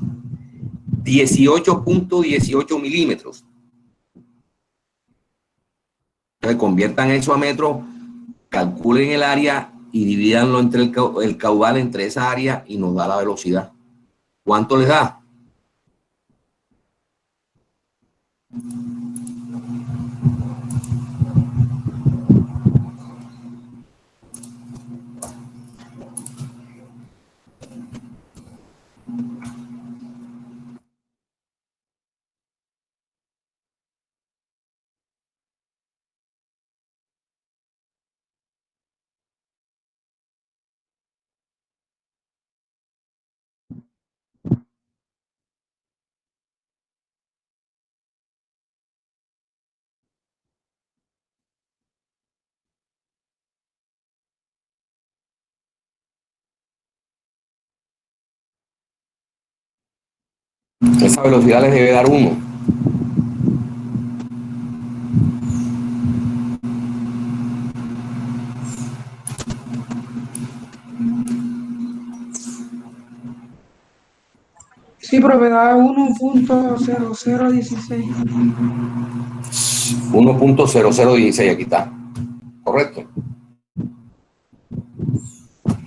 18.18 milímetros. Entonces conviertan eso a metros, calculen el área y divídanlo entre el caudal entre esa área y nos da la velocidad. ¿Cuánto les da? Esa velocidad les debe dar 1. Sí, profe, da 1.0016. 1.0016, aquí está. ¿Correcto?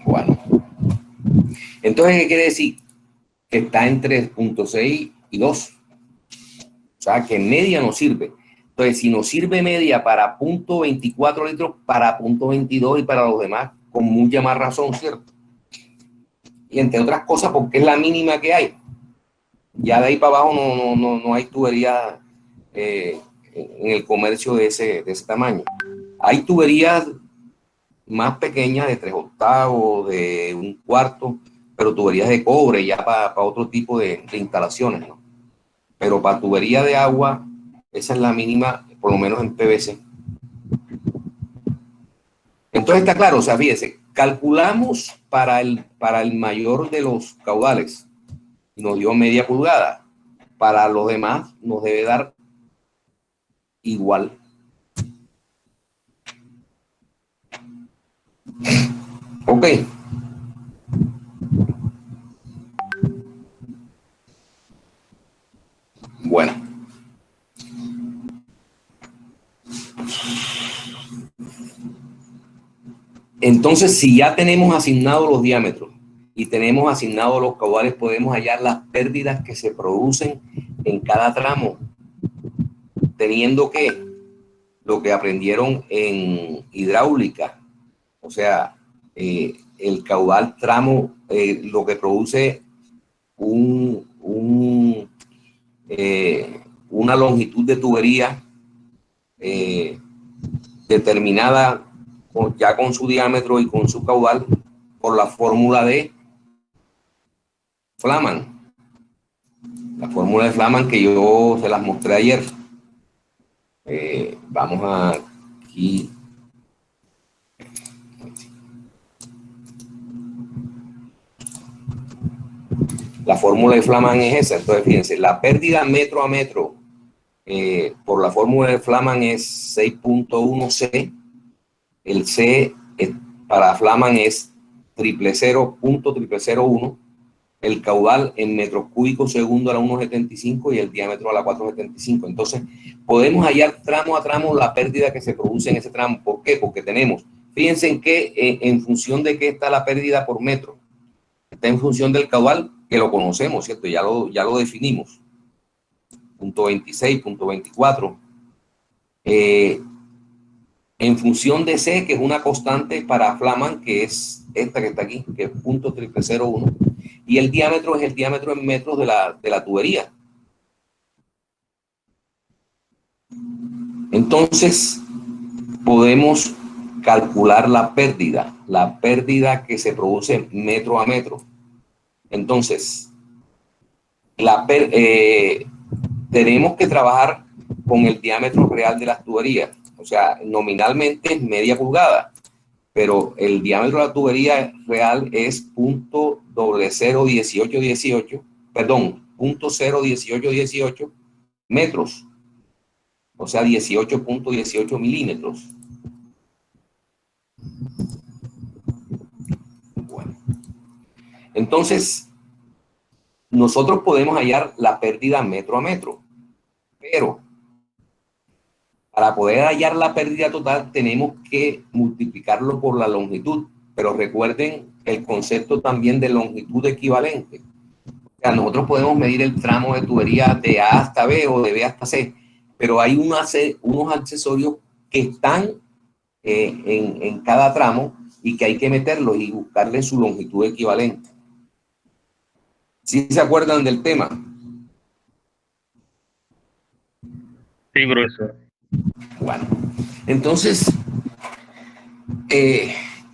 Bueno. Entonces, ¿qué quiere decir? Que está entre 0.6 y 2. O sea, que media no sirve. Entonces, si nos sirve media para 0.24 litros, para 0.22 y para los demás, con mucha más razón, ¿cierto? Y entre otras cosas, porque es la mínima que hay. Ya de ahí para abajo no hay tubería en el comercio de ese tamaño. Hay tuberías más pequeñas de 3/8, de 1/4, pero tuberías de cobre ya para otro tipo de instalaciones, ¿no? Pero para tubería de agua, esa es la mínima, por lo menos en PVC. Entonces está claro, o sea, fíjese, calculamos para el mayor de los caudales, nos dio media pulgada. Para los demás nos debe dar igual. Ok. Bueno. Entonces, si ya tenemos asignados los diámetros y tenemos asignados los caudales, podemos hallar las pérdidas que se producen en cada tramo, teniendo que lo que aprendieron en hidráulica, o sea, el caudal tramo, lo que produce una longitud de tubería determinada ya con su diámetro y con su caudal por la fórmula de Flaman. La fórmula de Flaman que yo se las mostré ayer. Vamos aquí. La fórmula de Flaman es esa. Entonces, fíjense, la pérdida metro a metro por la fórmula de Flaman es 6.1 C. El C para Flaman es 0.0001. El caudal en metros cúbicos segundo a la 1.75 y el diámetro a la 4.75. Entonces, podemos hallar tramo a tramo la pérdida que se produce en ese tramo. ¿Por qué? Porque tenemos, fíjense en qué, en función de qué está la pérdida por metro. Está en función del caudal, que lo conocemos, ¿cierto? Ya lo definimos. 0.26, 0.24. En función de C, que es una constante para Flaman, que es esta que está aquí, que es 0.0001. Y el diámetro es el diámetro en metros de la tubería. Entonces, podemos calcular la pérdida que se produce metro a metro. Entonces, tenemos que trabajar con el diámetro real de las tuberías. O sea, nominalmente es media pulgada, pero el diámetro de la tubería real es 0.1818 metros, o sea, 18.18 milímetros. Bueno, entonces, nosotros podemos hallar la pérdida metro a metro, pero para poder hallar la pérdida total tenemos que multiplicarlo por la longitud, pero recuerden el concepto también de longitud equivalente. O sea, nosotros podemos medir el tramo de tubería de A hasta B o de B hasta C, pero hay unos accesorios que están en cada tramo y que hay que meterlos y buscarle su longitud equivalente. ¿Sí se acuerdan del tema? Sí, profesor. Bueno, entonces,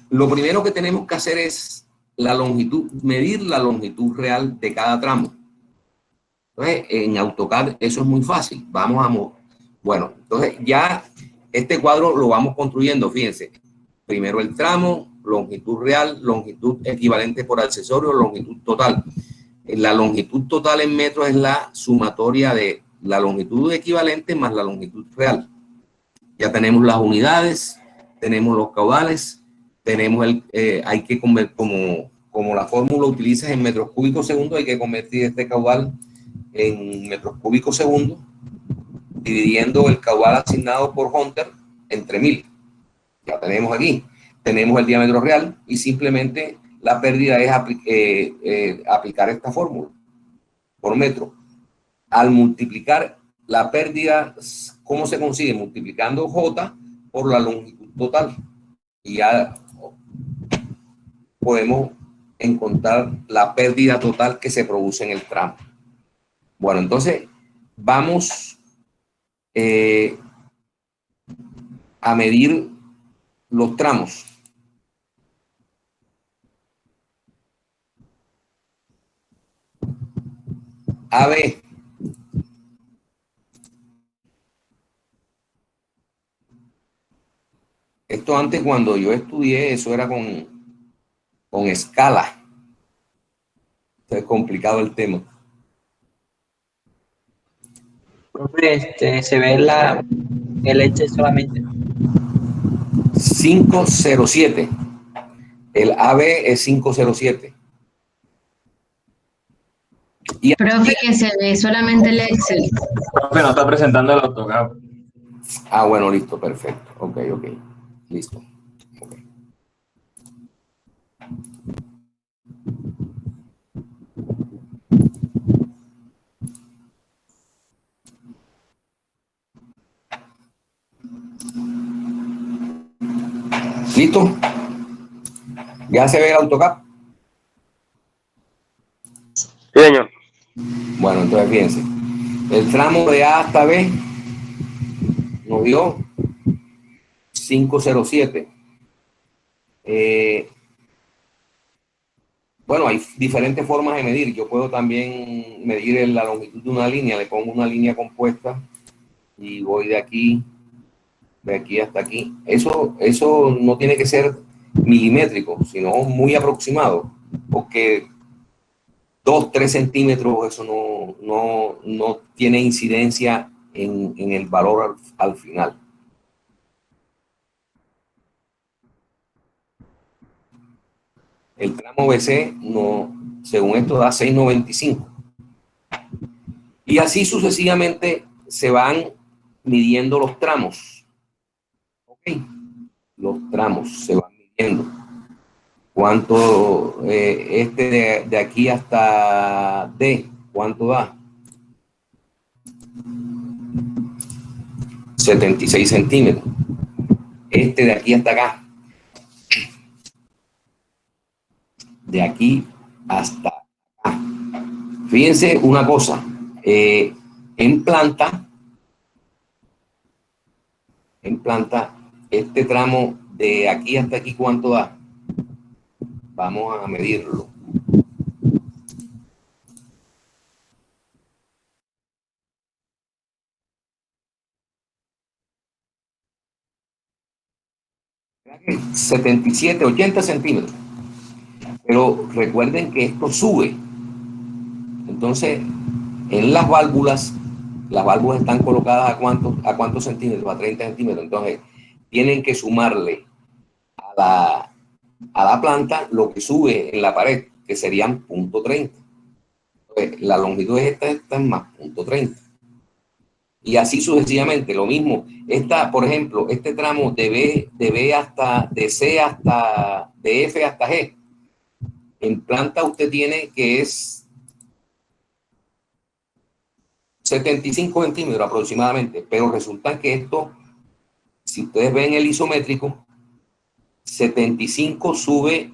lo primero que tenemos que hacer es medir la longitud real de cada tramo. Entonces, en AutoCAD eso es muy fácil. Bueno, entonces ya este cuadro lo vamos construyendo, fíjense. Primero el tramo, longitud real, longitud equivalente por accesorio, longitud total. La longitud total en metros es la sumatoria de la longitud equivalente más la longitud real. Ya tenemos las unidades, tenemos los caudales, tenemos hay que como como la fórmula utiliza en metros cúbicos segundo, hay que convertir este caudal en metros cúbicos segundo, dividiendo el caudal asignado por Hunter entre 1000. Ya tenemos aquí, tenemos el diámetro real y simplemente la pérdida es aplicar esta fórmula por metro. Al multiplicar la pérdida, ¿cómo se consigue? Multiplicando J por la longitud total. Y ya podemos encontrar la pérdida total que se produce en el tramo. Bueno, entonces vamos a medir los tramos. AB. Esto antes, cuando yo estudié, eso era con escala. Es complicado el tema. Profe, se ve el H solamente. 507. El AB es 507. Y Profe, que se ve solamente el Excel. Profe, no está presentando el AutoCAD. Ah, bueno, listo, perfecto. Ok, listo. Okay. ¿Listo? ¿Ya se ve el AutoCAD? Sí, señor. Bueno, entonces fíjense. El tramo de A hasta B nos dio 507. Bueno, hay diferentes formas de medir. Yo puedo también medir la longitud de una línea. Le pongo una línea compuesta y voy de aquí hasta aquí. Eso no tiene que ser milimétrico, sino muy aproximado, porque 2-3 centímetros, eso no tiene incidencia en el valor al final. El tramo BC, según esto, da 6.95. Y así sucesivamente se van midiendo los tramos. ¿Ok? Los tramos se van midiendo. ¿Cuánto, de aquí hasta D, cuánto da? 76 centímetros. De aquí hasta acá. De aquí hasta acá. Fíjense una cosa. En planta, este tramo de aquí hasta aquí, ¿cuánto da? Vamos a medirlo. ¿77, 80 centímetros? Pero recuerden que esto sube. Entonces, en las válvulas están colocadas ¿a cuántos centímetros? A 30 centímetros. Entonces, tienen que sumarle a la planta lo que sube en la pared, que serían 0.30. Entonces, la longitud es esta es más 0.30. Y así sucesivamente, lo mismo. Por ejemplo, este tramo de C hasta, de F hasta G, en planta usted tiene que es 75 centímetros aproximadamente, pero resulta que esto, si ustedes ven el isométrico, 75 sube,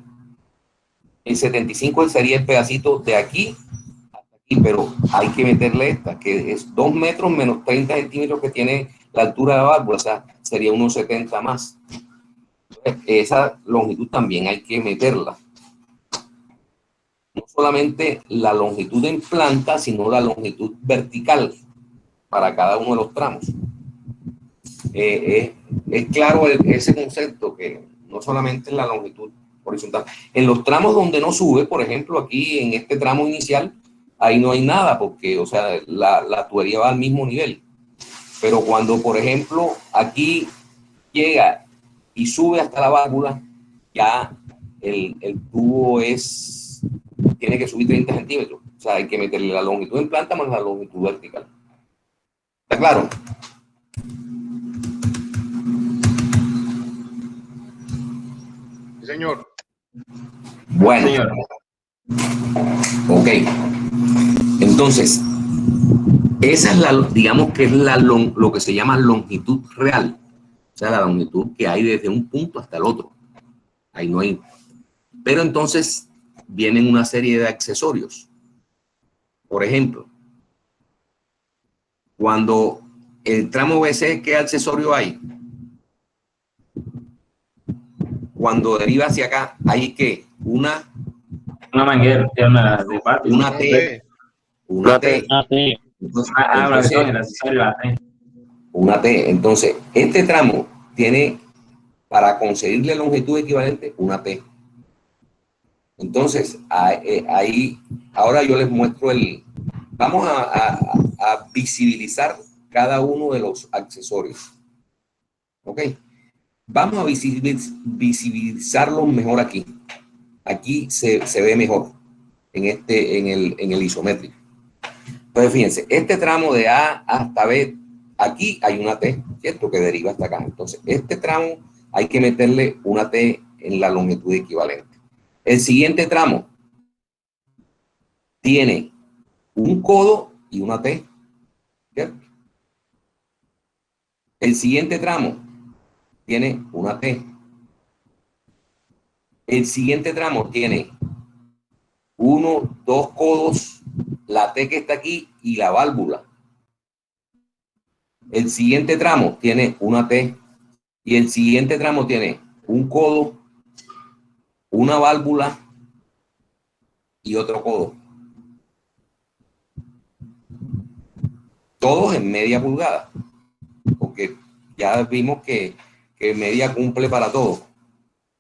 el 75 sería el pedacito de aquí hasta aquí, pero hay que meterle esta, que es 2 metros menos 30 centímetros que tiene la altura de la válvula, o sea, sería unos 70 más. Entonces, esa longitud también hay que meterla. No solamente la longitud en planta, sino la longitud vertical para cada uno de los tramos. Es claro ese concepto, que no solamente la longitud horizontal. En los tramos donde no sube, por ejemplo, aquí en este tramo inicial, ahí no hay nada, porque, o sea, la tubería va al mismo nivel. Pero cuando, por ejemplo, aquí llega y sube hasta la válvula, ya el tubo es tiene que subir 30 centímetros. O sea, hay que meterle la longitud en planta más la longitud vertical. ¿Está claro? Sí, señor. Bueno. Señor. Ok. Entonces, esa es la, digamos que es lo que se llama longitud real. O sea, la longitud que hay desde un punto hasta el otro. Ahí no hay. Pero entonces vienen una serie de accesorios. Por ejemplo, cuando el tramo BC, ¿qué accesorio hay? Cuando deriva hacia acá, hay que una manguera, una de parte. Una T. Una T. Una versión, el accesorio, la T. Una T. Entonces, este tramo tiene, para conseguirle longitud equivalente, una T. Entonces, ahí, ahora yo les muestro vamos a visibilizar cada uno de los accesorios. ¿Ok? Vamos a visibilizarlos mejor aquí. Aquí se ve mejor en el isométrico. Entonces, fíjense, este tramo de A hasta B, aquí hay una T, ¿cierto? Que deriva hasta acá. Entonces, este tramo hay que meterle una T en la longitud equivalente. El siguiente tramo tiene un codo y una T, ¿cierto? El siguiente tramo tiene una T. El siguiente tramo tiene dos codos, la T que está aquí y la válvula. El siguiente tramo tiene una T y el siguiente tramo tiene un codo, una válvula y otro codo. Todos en media pulgada, porque ya vimos que media cumple para todo.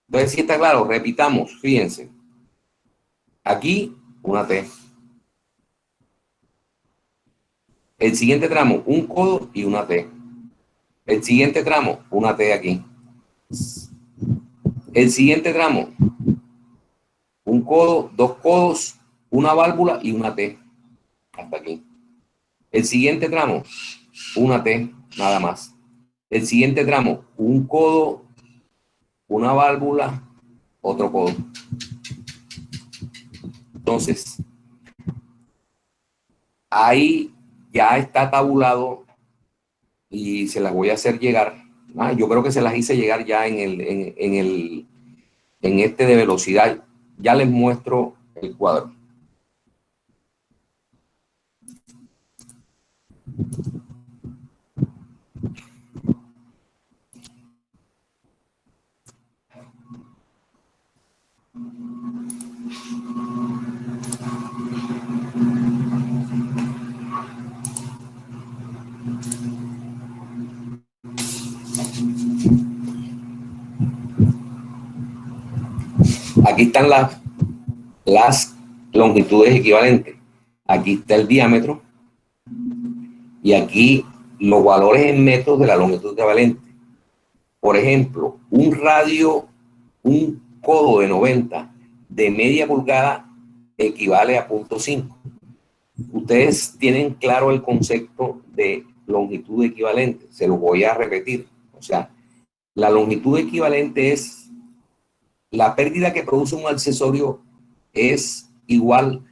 Entonces, si está claro, repitamos, fíjense. Aquí una T. El siguiente tramo, un codo y una T. El siguiente tramo, una T aquí. El siguiente tramo, un codo, dos codos, una válvula y una T. Hasta aquí. El siguiente tramo, una T, nada más. El siguiente tramo, un codo, una válvula, otro codo. Entonces, ahí ya está tabulado y se las voy a hacer llegar. Yo creo que se las hice llegar ya en este de velocidad. Ya les muestro el cuadro. Aquí están las longitudes equivalentes. Aquí está el diámetro y aquí los valores en metros de la longitud equivalente. Por ejemplo, un codo de 90 de media pulgada equivale a 0.5. Ustedes tienen claro el concepto de longitud equivalente. Se lo voy a repetir. O sea, la longitud equivalente es la pérdida que produce un accesorio es igual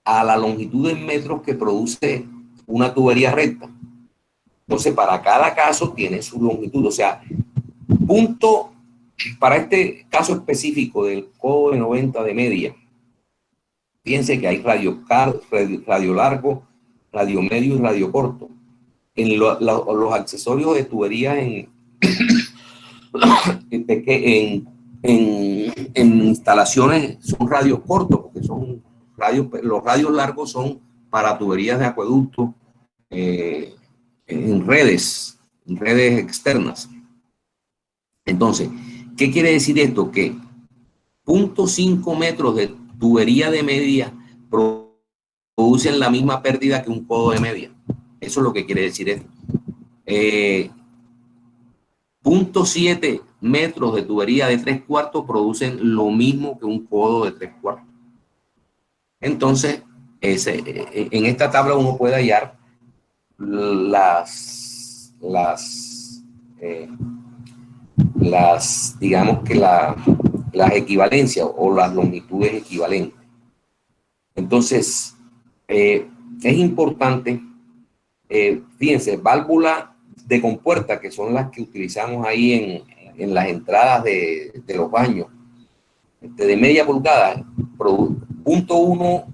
a la longitud en metros que produce una tubería recta. Entonces, para cada caso tiene su longitud. O sea, para este caso específico del codo de 90 de media, fíjense que hay radio largo, radio medio y radio corto. En los accesorios de tuberías en instalaciones son radios cortos, porque son los radios largos son para tuberías de acueducto en redes externas. Entonces, ¿qué quiere decir esto? Que 0.5 metros de tubería de media producen la misma pérdida que un codo de media. Eso es lo que quiere decir esto. 0.7 metros de tubería de 3/4 producen lo mismo que un codo de 3/4. Entonces, en esta tabla uno puede hallar digamos que las equivalencias o las longitudes equivalentes. Entonces, es importante, fíjense, válvulas de compuerta, que son las que utilizamos ahí en las entradas de los baños, de media pulgada, 0.1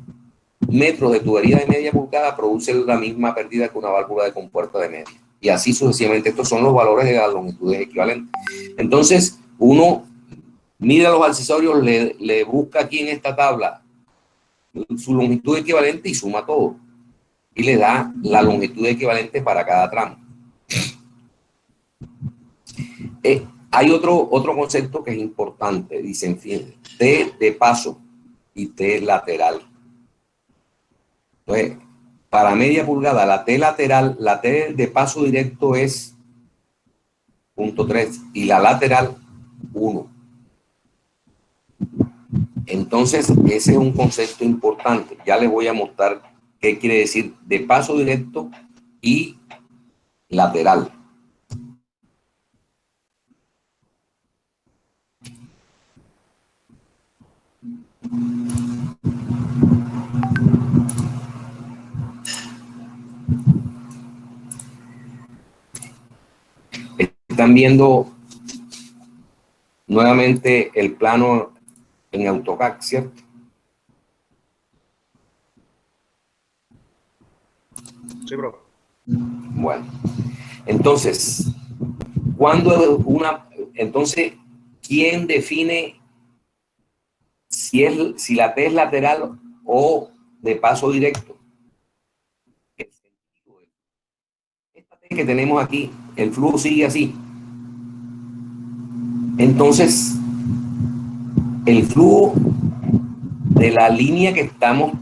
metros de tubería de media pulgada produce la misma pérdida que una válvula de compuerta de media. Y así sucesivamente. Estos son los valores de las longitudes equivalentes. Entonces, uno mide los accesorios, le busca aquí en esta tabla su longitud equivalente y suma todo. Y le da la longitud equivalente para cada tramo. Hay otro concepto que es importante. Dicen, fíjense, T de paso y T lateral. Entonces, para media pulgada, la T lateral, la T de paso directo es 0.3 y la lateral 1. Entonces, ese es un concepto importante. Ya les voy a mostrar qué quiere decir de paso directo y lateral. Están viendo nuevamente el plano en AutoCAD, ¿cierto? Sí, bro. Bueno, entonces, entonces, ¿quién define si la T es lateral o de paso directo? Esta T que tenemos aquí, el flujo sigue así. Entonces, el flujo de la línea que estamos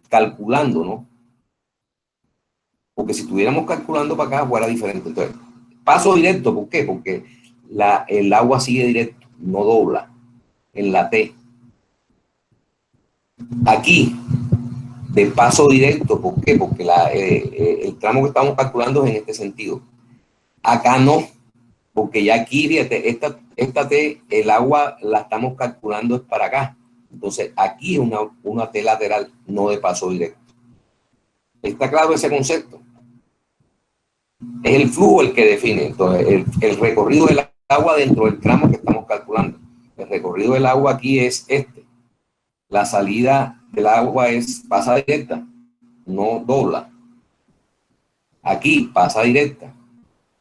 calculando, ¿no? Porque si estuviéramos calculando para acá, fuera diferente. Entonces, paso directo, ¿por qué? Porque el agua sigue directo, no dobla en la T. Aquí, de paso directo, ¿por qué? Porque el tramo que estamos calculando es en este sentido. Acá no, porque ya aquí, fíjate, esta T, el agua la estamos calculando es para acá. Entonces, aquí es una T lateral, no de paso directo. ¿Está claro ese concepto? Es el flujo el que define. Entonces, el recorrido del agua dentro del tramo que estamos calculando. El recorrido del agua aquí es este. La salida del agua pasa directa, no dobla. Aquí pasa directa.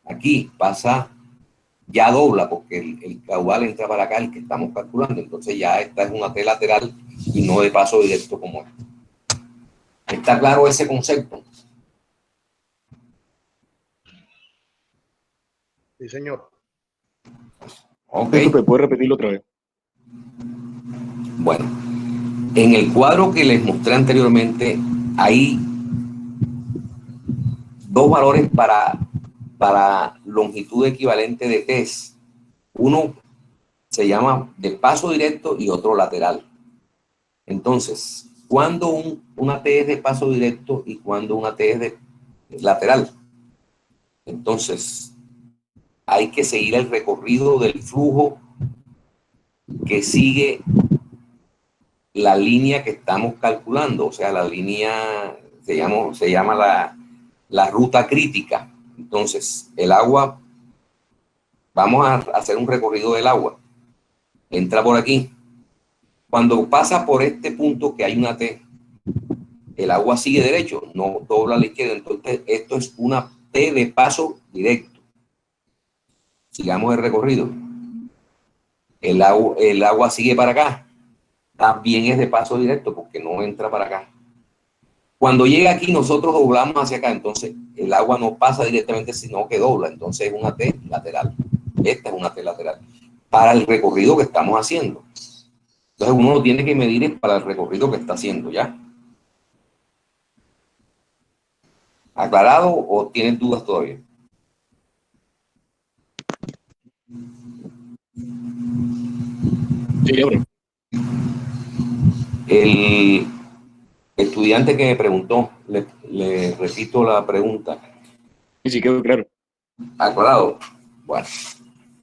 Aquí pasa, ya dobla, porque el caudal entra para acá, el que estamos calculando. Entonces ya esta es una T lateral y no de paso directo como esta. ¿Está claro ese concepto? Sí, señor. Ok. ¿Puedes repetirlo otra vez? Bueno, en el cuadro que les mostré anteriormente, hay dos valores para longitud equivalente de T's. Uno se llama de paso directo y otro lateral. Entonces, ¿cuándo una T es de paso directo y cuándo una T es de lateral? Entonces, hay que seguir el recorrido del flujo que sigue la línea que estamos calculando, o sea, la línea se llama la ruta crítica. Entonces, el agua, vamos a hacer un recorrido del agua. Entra por aquí. Cuando pasa por este punto que hay una T, el agua sigue derecho, no dobla a la izquierda. Entonces, esto es una T de paso directo. Sigamos el recorrido. El agua sigue para acá. También es de paso directo porque no entra para acá. Cuando llega aquí, nosotros doblamos hacia acá. Entonces, el agua no pasa directamente, sino que dobla. Entonces, es una T lateral. Esta es una T lateral. Para el recorrido que estamos haciendo. Entonces, uno lo tiene que medir para el recorrido que está haciendo, ¿ya? ¿Aclarado o tienen dudas todavía? Sí, bro. El estudiante que me preguntó, le repito la pregunta. Y sí quedó claro. Aclarado. Bueno,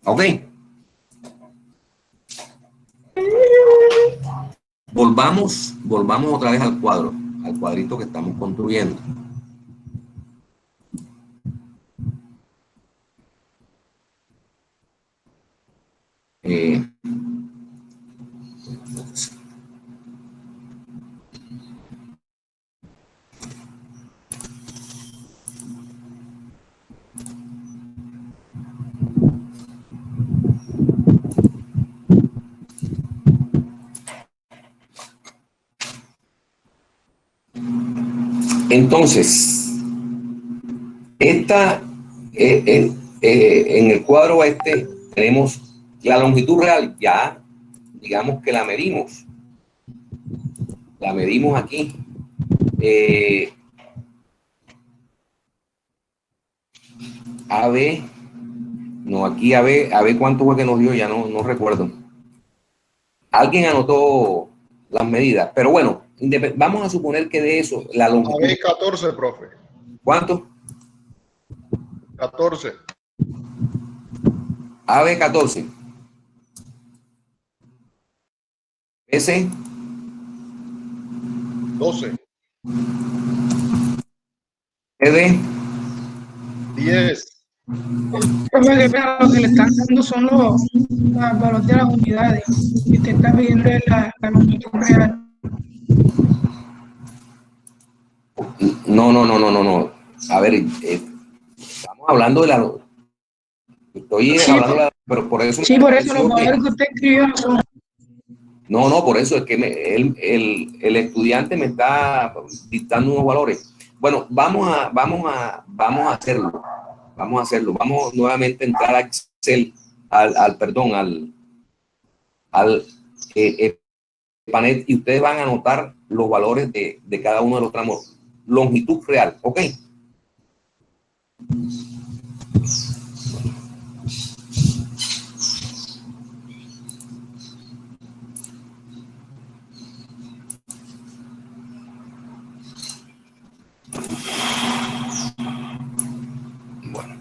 ok. Volvamos otra vez al cuadro, al cuadrito que estamos construyendo. Entonces, en el cuadro este tenemos la longitud real, ya digamos que la medimos aquí. AB, no, aquí AB cuánto fue que nos dio, ya no recuerdo. Alguien anotó las medidas, pero bueno, vamos a suponer que de eso, la longitud. AB 14, profe. ¿Cuánto? 14. AB 14. S 12. ED 10. Profe, que pena, lo que le están dando son los valores de las unidades. Y usted está pidiendo la longitud real. No. A ver, estamos hablando de la. Estoy Sí, hablando de la. Pero por eso. Sí, por eso los valores que usted escribió no son. No, por eso es que el estudiante me está dictando unos valores. Bueno, vamos a hacerlo. Vamos nuevamente a entrar a Excel, al panel, y ustedes van a anotar los valores de cada uno de los tramos. Longitud real, ¿ok? Bueno.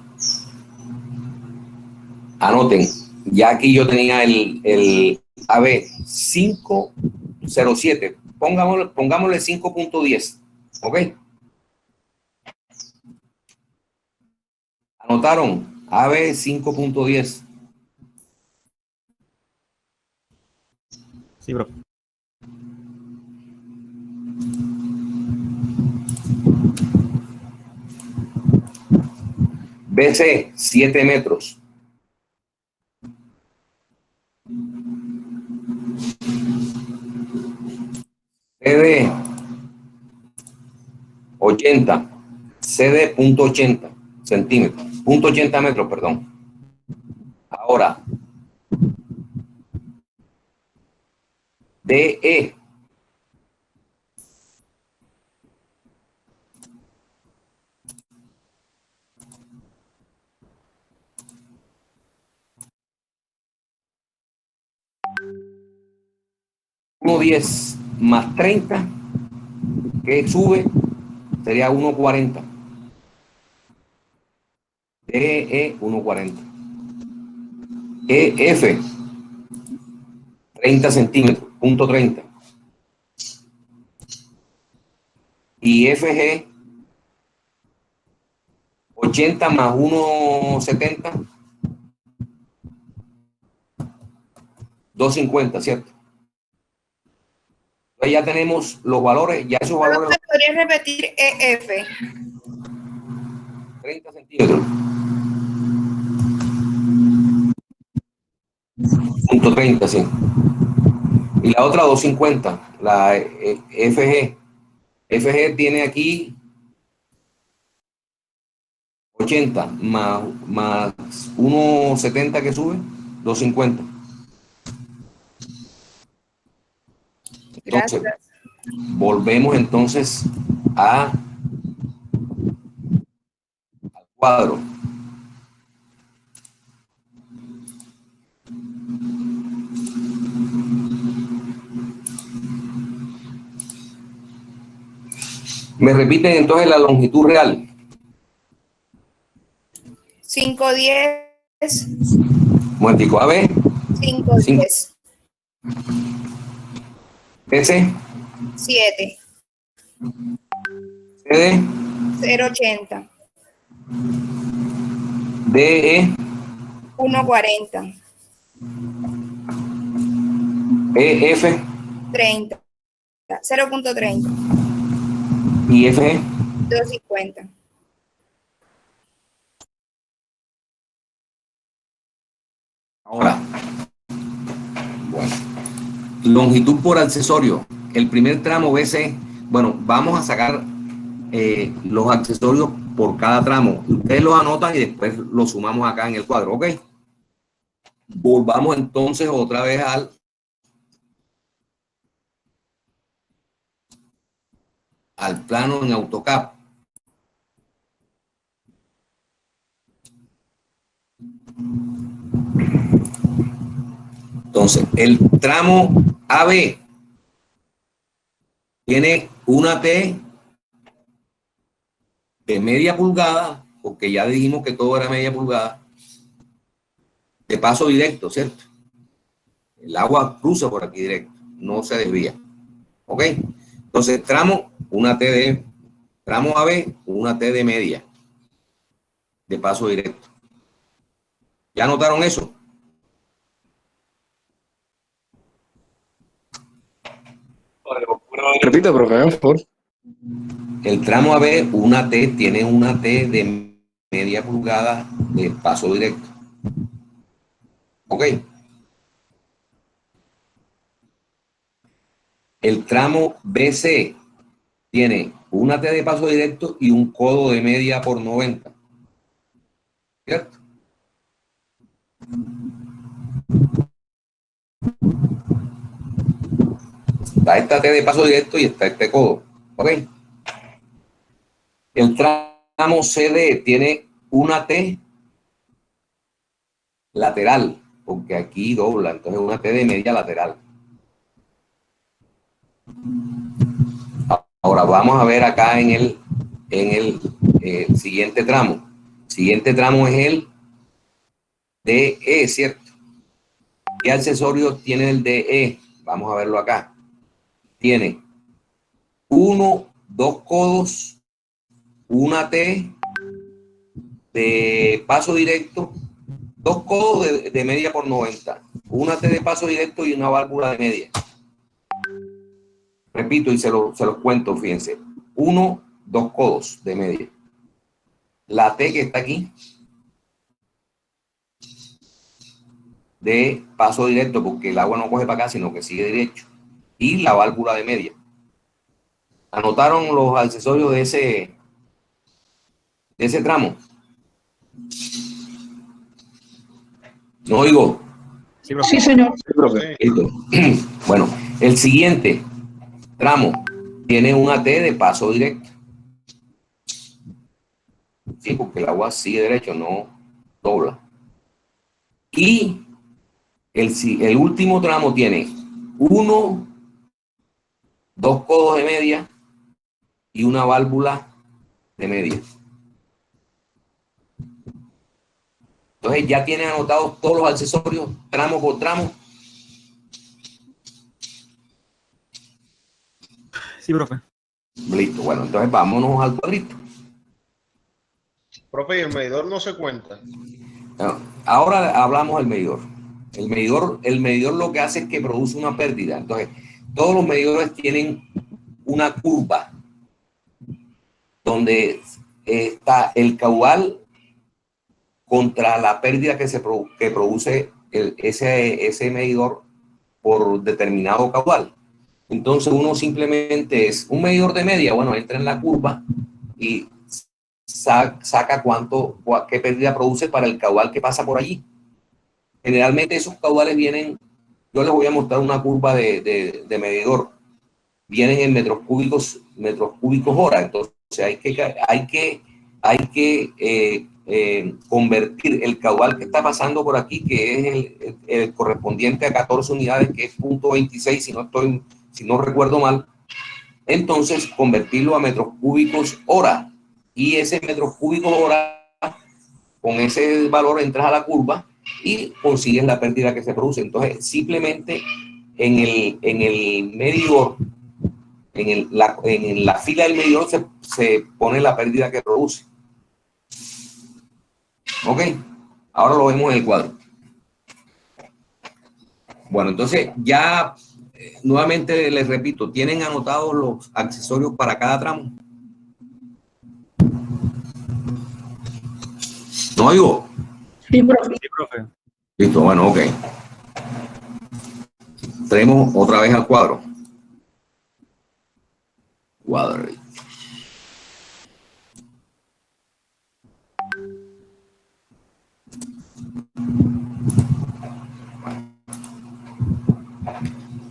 Anoten, ya aquí yo tenía el AB 507. Pongámosle 5.10, ¿ok? Anotaron AB 5.10. Sí, bro. BC 7 metros. CD 80. CD punto 80 centímetros. Punto 80 metros, perdón. Ahora, DE. $1.10 más 30, que sube, sería 1.40. DE 1.40. EF 30 centímetros, punto 30. Y FG 80 más 1.70, 2.50, ¿cierto? Entonces ya tenemos los valores, ya esos valores. ¿Podría repetir EF? 30 centímetros. Punto 30, sí. Y la otra 2.50, la FG. FG tiene aquí 80 más 1.70 que sube, 2.50. Entonces, volvemos entonces al cuadro. Me repiten entonces la longitud real. 510, Momentico, AB, 510, S, 7, CD, 080, DE, 140, EF 30, 0.30, y FG. 250. Ahora, bueno, longitud por accesorio. El primer tramo BC, bueno, vamos a sacar los accesorios por cada tramo. Ustedes los anotan y después los sumamos acá en el cuadro, ¿ok? Volvamos entonces otra vez al plano en AutoCAD. Entonces, el tramo AB tiene una T de media pulgada, porque ya dijimos que todo era media pulgada, de paso directo, ¿cierto? El agua cruza por aquí directo, no se desvía. ¿Ok? Entonces, tramo, una T de, tramo AB, una T de media, de paso directo. ¿Ya notaron eso? Repita, profe, por favor. El tramo AB, una T, tiene una T de media pulgada de paso directo. ¿Ok? El tramo BC tiene una T de paso directo y un codo de media por 90. ¿Cierto? Está esta T de paso directo y está este codo. ¿Ok? El tramo CD tiene una T lateral, porque aquí dobla, entonces una T de media lateral. Ahora vamos a ver acá en el siguiente tramo. Siguiente tramo es el DE, ¿cierto? ¿Qué accesorios tiene el DE? Vamos a verlo acá. Tiene dos codos, una T de paso directo, dos codos de media por 90, una T de paso directo y una válvula de media. Repito y se los cuento, fíjense. Dos codos de media. La T que está aquí, de paso directo, porque el agua no coge para acá, sino que sigue derecho. Y la válvula de media. ¿Anotaron los accesorios de ese tramo? ¿No oigo? Sí, señor. Bueno, el siguiente tramo tiene una T de paso directo. Sí, porque el agua sigue derecho, no dobla. Y el último tramo tiene dos codos de media y una válvula de media. Entonces ya tienen anotados todos los accesorios, tramo por tramo. Sí, profe. Listo, bueno, entonces vámonos al cuadrito. Profe, ¿y el medidor no se cuenta? Ahora hablamos del medidor. El medidor lo que hace es que produce una pérdida. Entonces, todos los medidores tienen una curva donde está el caudal contra la pérdida que produce ese medidor por determinado caudal. Entonces uno simplemente es un medidor de media, bueno, entra en la curva y saca qué pérdida produce para el caudal que pasa por allí. Generalmente esos caudales vienen, yo les voy a mostrar una curva de medidor, vienen en metros cúbicos hora, entonces hay que convertir el caudal que está pasando por aquí, que es el correspondiente a 14 unidades, que es 0.26, si no recuerdo mal, entonces convertirlo a metros cúbicos hora. Y ese metros cúbicos hora, con ese valor entras a la curva y consigues la pérdida que se produce. Entonces, simplemente en el medidor, en la fila del medidor se pone la pérdida que produce. Ok, ahora lo vemos en el cuadro. Bueno, entonces ya nuevamente les repito, ¿tienen anotados los accesorios para cada tramo? ¿No oigo? Sí, profe. Sí, profe. Listo, bueno, ok. Traemos otra vez al cuadro. Cuadro.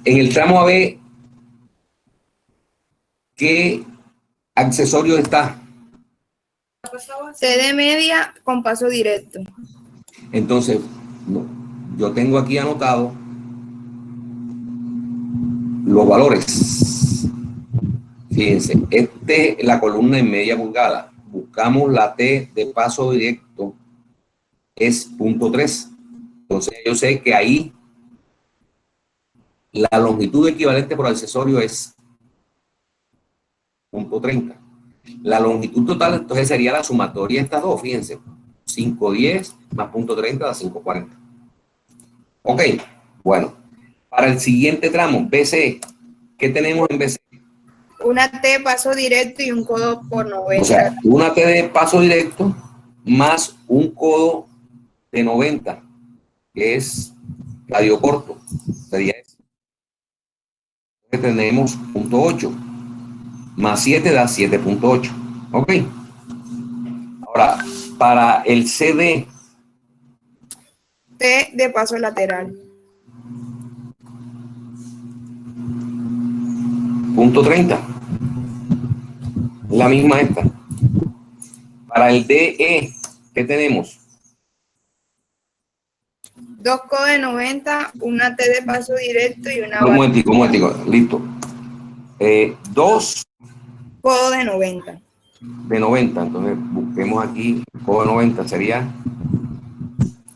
En el tramo AB, ¿qué accesorio está? CD media con paso directo. Entonces, no, yo tengo aquí anotado los valores. Fíjense, la columna en media pulgada. Buscamos la T de paso directo, es 0.3. Entonces, yo sé que ahí la longitud equivalente por accesorio es 0.30. La longitud total, entonces, sería la sumatoria de estas dos, fíjense. 510 más 0.30 da 540. Ok, bueno. Para el siguiente tramo, BC, ¿qué tenemos en BC? Una T paso directo y un codo por 90. O sea, una T de paso directo más un codo de 90, que es radio corto. Sería eso. Tenemos 0.8 más 7 da 7.8. Ok. Ahora, para el CD. T de paso lateral. 0.30. La misma esta. Para el DE, ¿qué tenemos? 2 codos de 90, una T de paso directo y una Un momentico, listo. 2 codo de 90. de 90, entonces busquemos aquí, codo de 90 sería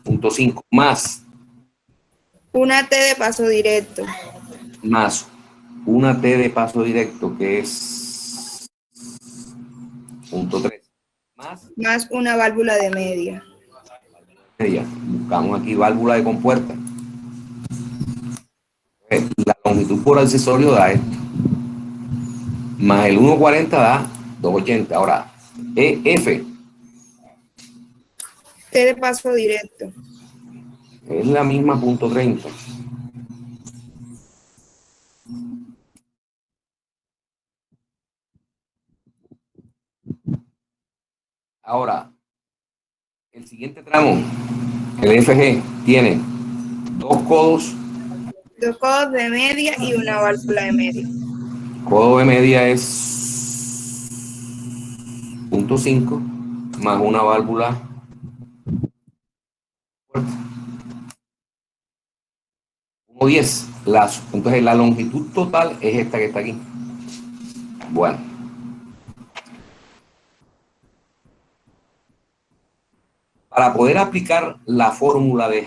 0.5 más. Una T de paso directo. Más una T de paso directo que es 0.3. Más una válvula de media. Buscamos aquí válvula de compuerta. La longitud por accesorio da esto. Más el 1.40 da 2.80. Ahora, EF. T de paso directo. Es la misma 0.30. Ahora, el siguiente tramo, el FG, tiene 2 codos. 2 codos de media y una válvula de media. Codo de media es 0.5 más una válvula 1.10. Entonces la longitud total es esta que está aquí. Bueno. Para poder aplicar la fórmula de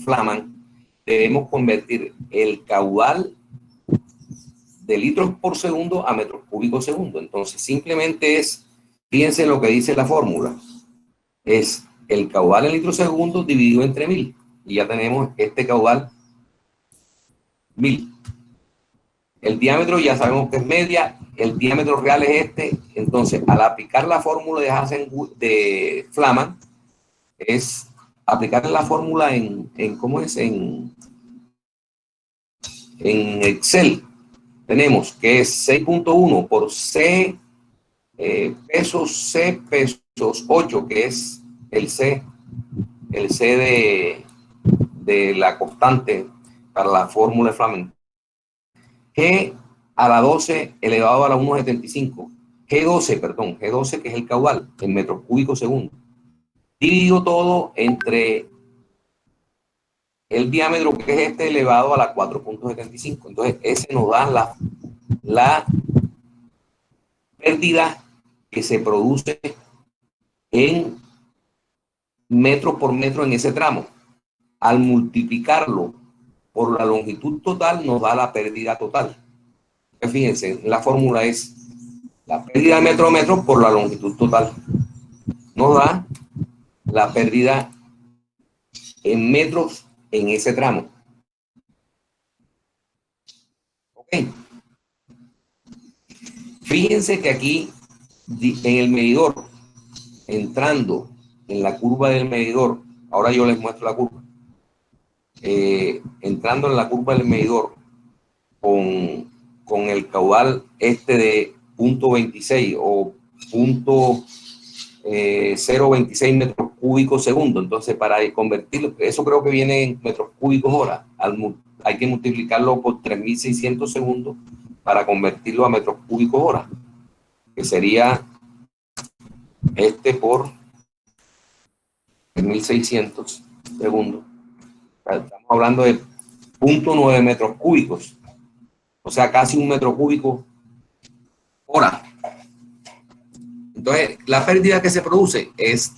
Flaman, debemos convertir el caudal de litros por segundo a metros cúbicos segundo. Entonces, simplemente fíjense lo que dice la fórmula. Es el caudal en litros segundos dividido entre 1000. Y ya tenemos este caudal 1000. El diámetro ya sabemos que es media, el diámetro real es este. Entonces, al aplicar la fórmula de Flaman, es aplicar la fórmula en Excel. Tenemos que es 6.1 por C pesos 8, que es el C de la constante para la fórmula de Flaman. G a la 12 elevado a la 1.75. G12, que es el caudal en metros cúbicos segundo. Divido todo entre el diámetro, que es este, elevado a la 4.75. Entonces, ese nos da la pérdida que se produce en metro por metro en ese tramo. Al multiplicarlo por la longitud total nos da la pérdida total. Fíjense, la fórmula es la pérdida de metro a metro por la longitud total. Nos da la pérdida en metros en ese tramo. Ok. Fíjense que aquí en el medidor, entrando en la curva del medidor, ahora yo les muestro la curva. Entrando en la curva del medidor con el caudal de 0.26 o 0.026 metros cúbicos segundo. Entonces, para convertirlo, eso creo que viene en metros cúbicos hora. Hay que multiplicarlo por 3.600 segundos para convertirlo a metros cúbicos hora, que sería por 3.600 segundos. Estamos hablando de 0.9 metros cúbicos, o sea, casi un metro cúbico hora. Entonces, la pérdida que se produce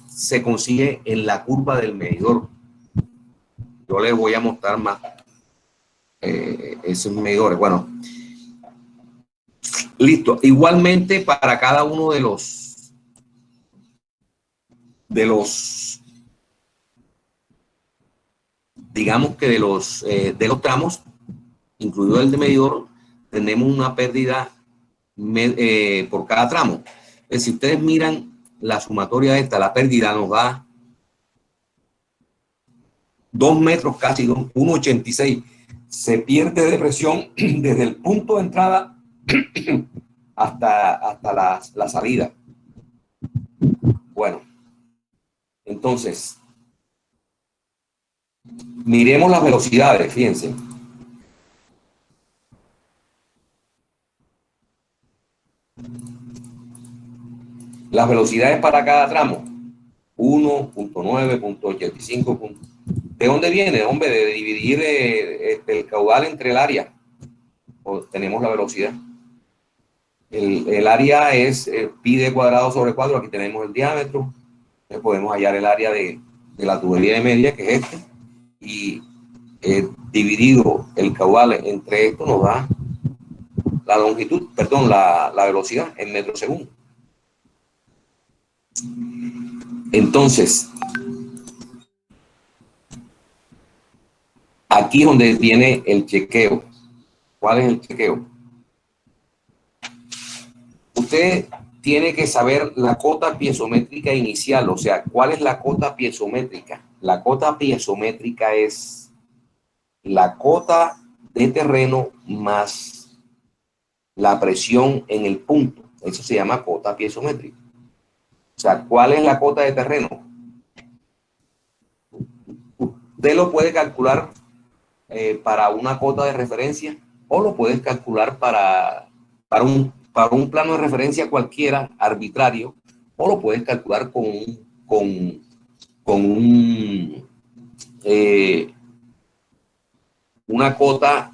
se consigue en la curva del medidor. Yo les voy a mostrar más esos medidores. Bueno, listo. Igualmente para cada uno de los digamos que de los tramos, incluido el de medidor, tenemos una pérdida por cada tramo. Si ustedes miran la sumatoria esta, la pérdida nos da 2 metros casi, 1,86. Se pierde de presión desde el punto de entrada hasta la salida. Bueno, entonces, miremos las velocidades, fíjense. Las velocidades para cada tramo, 1.9, 0.85. ¿De dónde viene? Hombre, de dividir el caudal entre el área. Tenemos la velocidad. El área es pi d cuadrado sobre 4. Aquí tenemos el diámetro. Entonces podemos hallar el área de la tubería de media, que es y dividido el caudal entre esto nos da la longitud, perdón, la velocidad en metros segundo. Entonces, aquí es donde viene el chequeo. ¿Cuál es el chequeo? Usted tiene que saber la cota piezométrica inicial, o sea, ¿cuál es la cota piezométrica? La cota piezométrica es la cota de terreno más la presión en el punto. Eso se llama cota piezométrica. O sea, ¿cuál es la cota de terreno? Usted lo puede calcular para una cota de referencia o lo puedes calcular para un plano de referencia cualquiera, arbitrario, o lo puedes calcular con una cota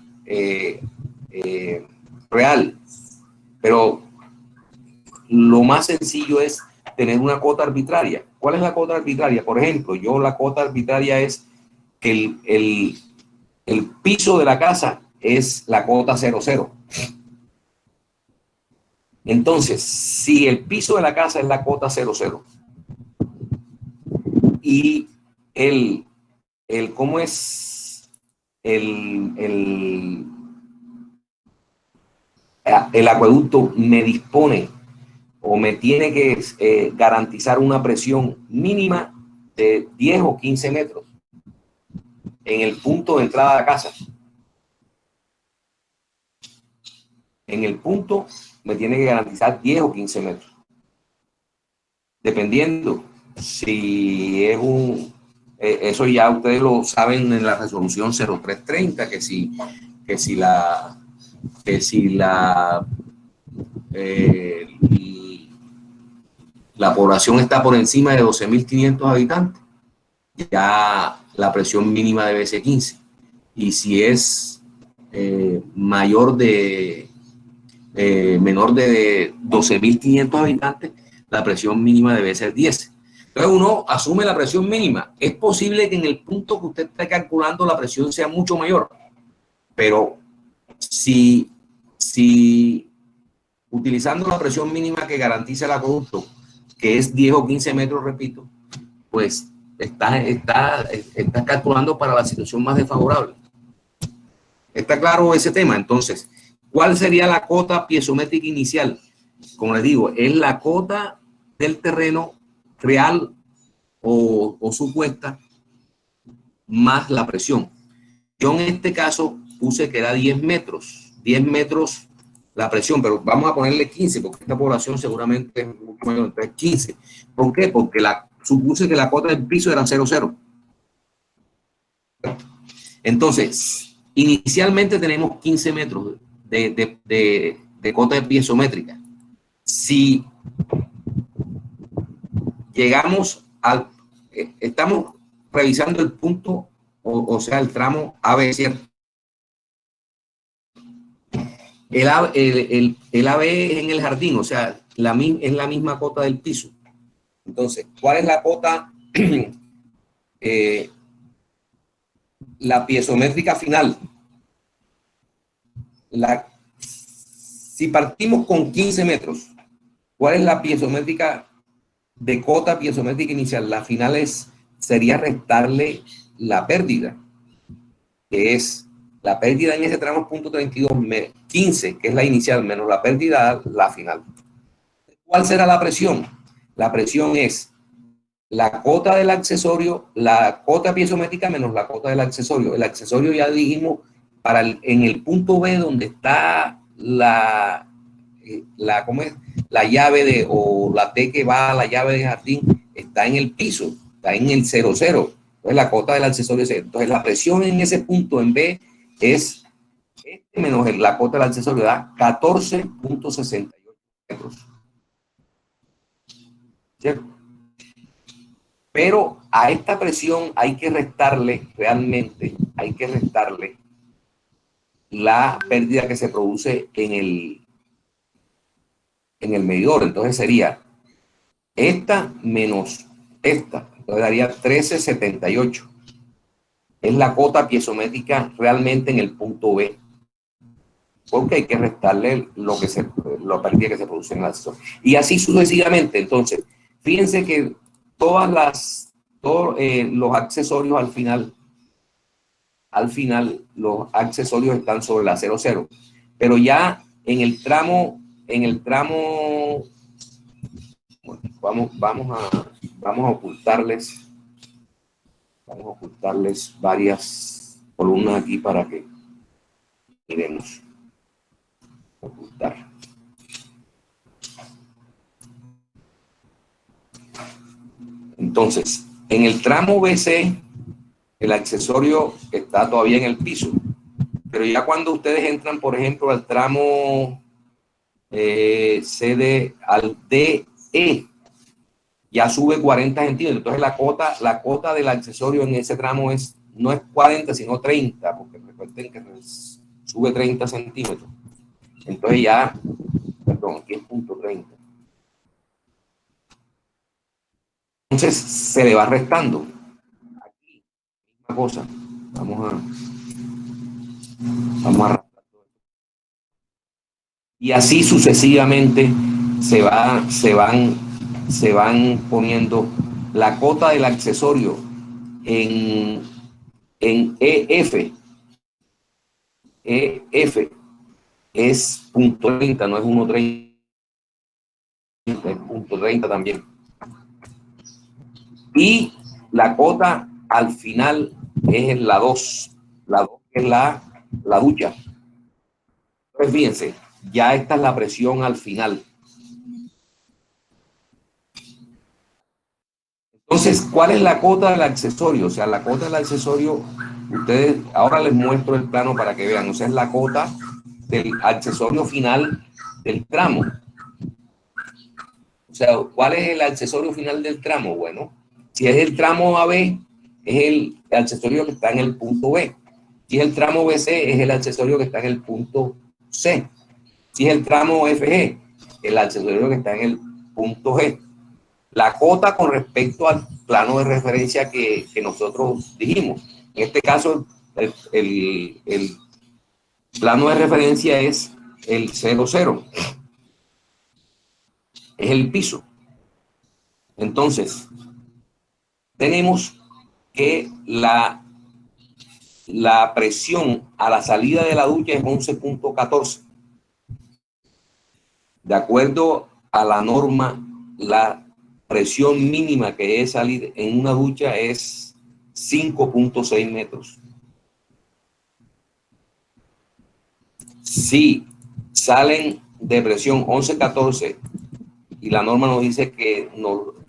real. Pero lo más sencillo es tener una cota arbitraria. ¿Cuál es la cota arbitraria? Por ejemplo, la cota arbitraria es que el piso de la casa es la cota 0,0. Entonces, si el piso de la casa es la cota 0,0 y ¿cómo es? El acueducto me dispone o me tiene que garantizar una presión mínima de 10 o 15 metros en el punto de entrada de la casa. En el punto me tiene que garantizar 10 o 15 metros. Dependiendo si es eso ya ustedes lo saben en la resolución 0330, que si la población está por encima de 12.500 habitantes, ya la presión mínima debe ser 15. Y si es mayor de menor de 12.500 habitantes, la presión mínima debe ser 10. Entonces uno asume la presión mínima. Es posible que en el punto que usted esté calculando la presión sea mucho mayor, pero si utilizando la presión mínima que garantiza el acueducto, que es 10 o 15 metros, repito, pues está calculando para la situación más desfavorable. ¿Está claro ese tema? Entonces, ¿cuál sería la cota piezométrica inicial? Como les digo, es la cota del terreno real o supuesta más la presión. Yo en este caso puse que era 10 metros. 10 metros la presión, pero vamos a ponerle 15 porque esta población seguramente es mucho mayor, entonces 15. ¿Por qué? Porque supuse que la cota del piso era 0,0. Entonces, inicialmente tenemos 15 metros de cota piezométrica. Si llegamos estamos revisando el punto, o sea, el tramo AB, ¿cierto? El AB es en el jardín, o sea, es la misma cota del piso. Entonces, ¿cuál es la cota? La piezométrica final. Si partimos con 15 metros, ¿cuál es la piezométrica de cota piezométrica inicial? La final sería restarle la pérdida, que es la pérdida en ese tramo .32, 15, que es la inicial, menos la pérdida, la final. ¿Cuál será la presión? La presión es la cota del accesorio, la cota piezométrica menos la cota del accesorio. El accesorio ya dijimos, en el punto B donde está ¿cómo es? La llave o la T que va a la llave de jardín, está en el piso, está en el 0,0. Entonces la cota del accesorio es 0. Entonces la presión en ese punto en B es menos la cota del accesorio, da 14.68 metros. ¿Cierto? Pero a esta presión hay que restarle, realmente, hay que restarle la pérdida que se produce en el medidor. Entonces sería esta menos esta. Entonces daría 13.78. Es la cota piezométrica realmente en el punto B. Porque hay que restarle la pérdida que se produce en el accesorio. Y así sucesivamente. Entonces, fíjense que todos los accesorios al final los accesorios están sobre la 0,0. Pero ya en el tramo, bueno, vamos a ocultarles varias columnas aquí para que miremos. Ocultar. Entonces, en el tramo BC, el accesorio está todavía en el piso, pero ya cuando ustedes entran, por ejemplo, al tramo CD, al DE, ya sube 40 centímetros. Entonces la cota del accesorio en ese tramo no es 40, sino 30, porque recuerden que sube 30 centímetros. Entonces ya, perdón, aquí es .30. Entonces se le va restando. Aquí, misma cosa. Vamos a arrastrar todo esto. Y así sucesivamente se van poniendo la cota del accesorio en EF. EF es .30, no es 1.30, es .30 también. Y la cota al final es la 2. La 2 es la ducha. Pues fíjense, ya esta es la presión al final. Entonces, ¿cuál es la cota del accesorio? O sea, la cota del accesorio, ustedes, ahora les muestro el plano para que vean. O sea, es la cota del accesorio final del tramo. O sea, ¿cuál es el accesorio final del tramo? Bueno, si es el tramo AB, es el accesorio que está en el punto B. Si es el tramo BC, es el accesorio que está en el punto C. Si es el tramo FG, el accesorio que está en el punto G. La cota con respecto al plano de referencia que nosotros dijimos. En este caso, el plano de referencia es el 00. Es el piso. Entonces, tenemos que la presión a la salida de la ducha es 11.14. De acuerdo a la norma, la presión mínima que debe salir en una ducha es 5.6 metros. Si salen de presión 11.14 y la norma nos dice que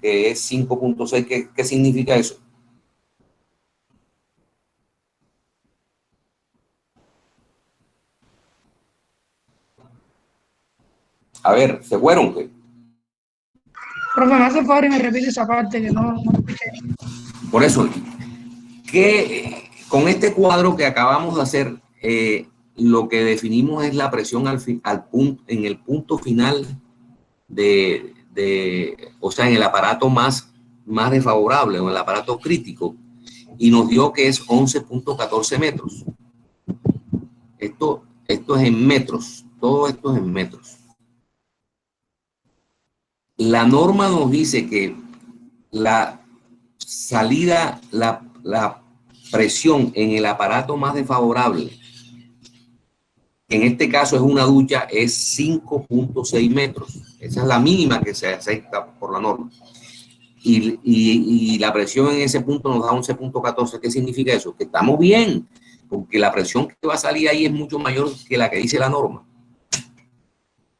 es 5.6, ¿qué significa eso? A ver, ¿se fueron? Profe, me hace favor y me repite esa parte que no escuché. Por eso, que con este cuadro que acabamos de hacer, lo que definimos es la presión en el punto final o sea, en el aparato más desfavorable, o en el aparato crítico, y nos dio que es 11.14 metros. Esto es en metros, todo esto es en metros. La norma nos dice que la salida, la presión en el aparato más desfavorable, en este caso es una ducha, es 5.6 metros. Esa es la mínima que se acepta por la norma. Y la presión en ese punto nos da 11.14. ¿Qué significa eso? Que estamos bien, porque la presión que va a salir ahí es mucho mayor que la que dice la norma.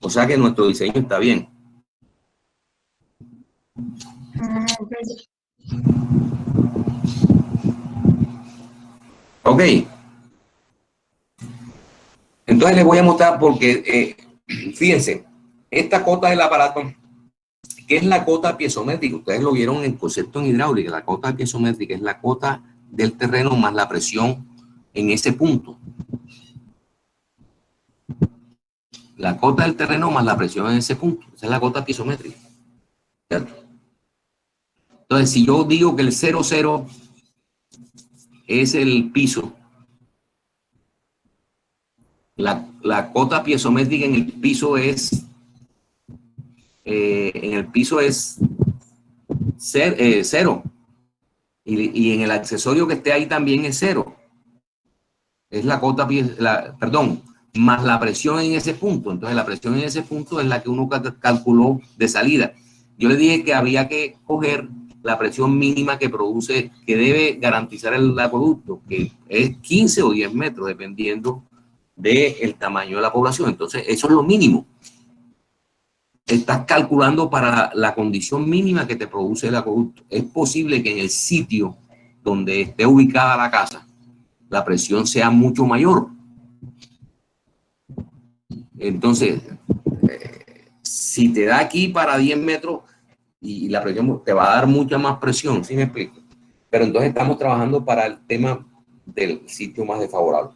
O sea que nuestro diseño está bien. Ok. Entonces les voy a mostrar porque, fíjense, esta cota del aparato, ¿qué es la cota piezométrica? Ustedes lo vieron en el concepto en hidráulica. La cota piezométrica es la cota del terreno más la presión en ese punto. La cota del terreno más la presión en ese punto. Esa es la cota piezométrica. ¿Cierto? Entonces, si yo digo que el 00 es el piso, la cota piezométrica en el piso es cero. Y en el accesorio que esté ahí también es 0. Es la cota, perdón, más la presión en ese punto. Entonces la presión en ese punto es la que uno calculó de salida. Yo le dije que había que coger la presión mínima que produce, que debe garantizar el acueducto, que es 15 o 10 metros, dependiendo del tamaño de la población. Entonces eso es lo mínimo. Estás calculando para la condición mínima que te produce el acueducto. Es posible que en el sitio donde esté ubicada la casa, la presión sea mucho mayor. Entonces, si te da aquí para 10 metros y la presión te va a dar mucha más presión, ¿sí me explico? Pero entonces estamos trabajando para el tema del sitio más desfavorable.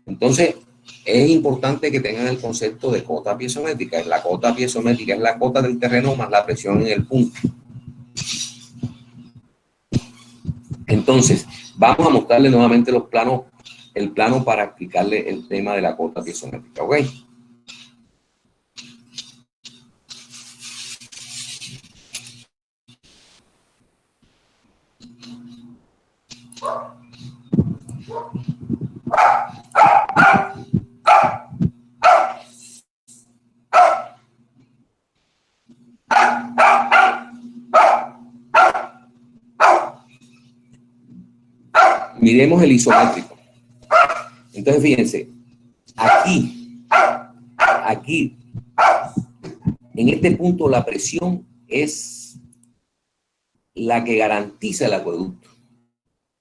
Entonces, es importante que tengan el concepto de cota piezométrica. La cota piezométrica es la cota del terreno más la presión en el punto. Entonces, vamos a mostrarle nuevamente los planos, el plano para explicarle el tema de la cota piezométrica, ¿ok? Miremos el isométrico. Entonces, fíjense, aquí, en este punto, la presión es la que garantiza el acueducto.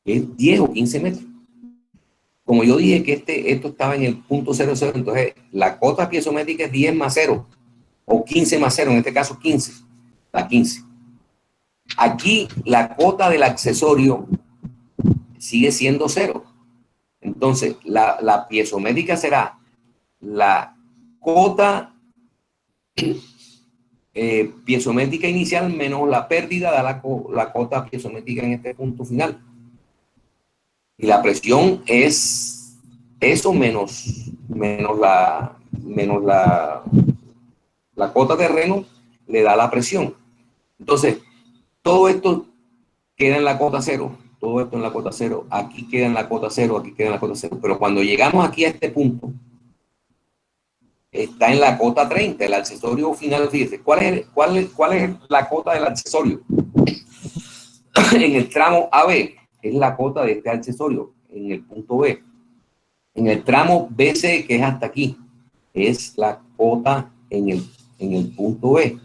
Es 10 o 15 metros. Como yo dije que esto estaba en el punto 00, entonces la cota piezométrica es 10 más 0, o 15 más 0, en este caso 15, la 15. Aquí la cota del accesorio sigue siendo 0. Entonces, la piezométrica será la cota piezométrica inicial menos la pérdida da la cota piezométrica en este punto final. Y la presión es eso menos la cota terreno le da la presión. Entonces, todo esto queda en la cota cero, todo esto en la cota cero, aquí queda en la cota cero, aquí queda en la cota cero. Pero cuando llegamos aquí a este punto, está en la cota 30, el accesorio final. Fíjese, ¿cuál es la cota del accesorio? En el tramo AB es la cota de este accesorio, en el punto B. En el tramo BC, que es hasta aquí, es la cota en el punto B.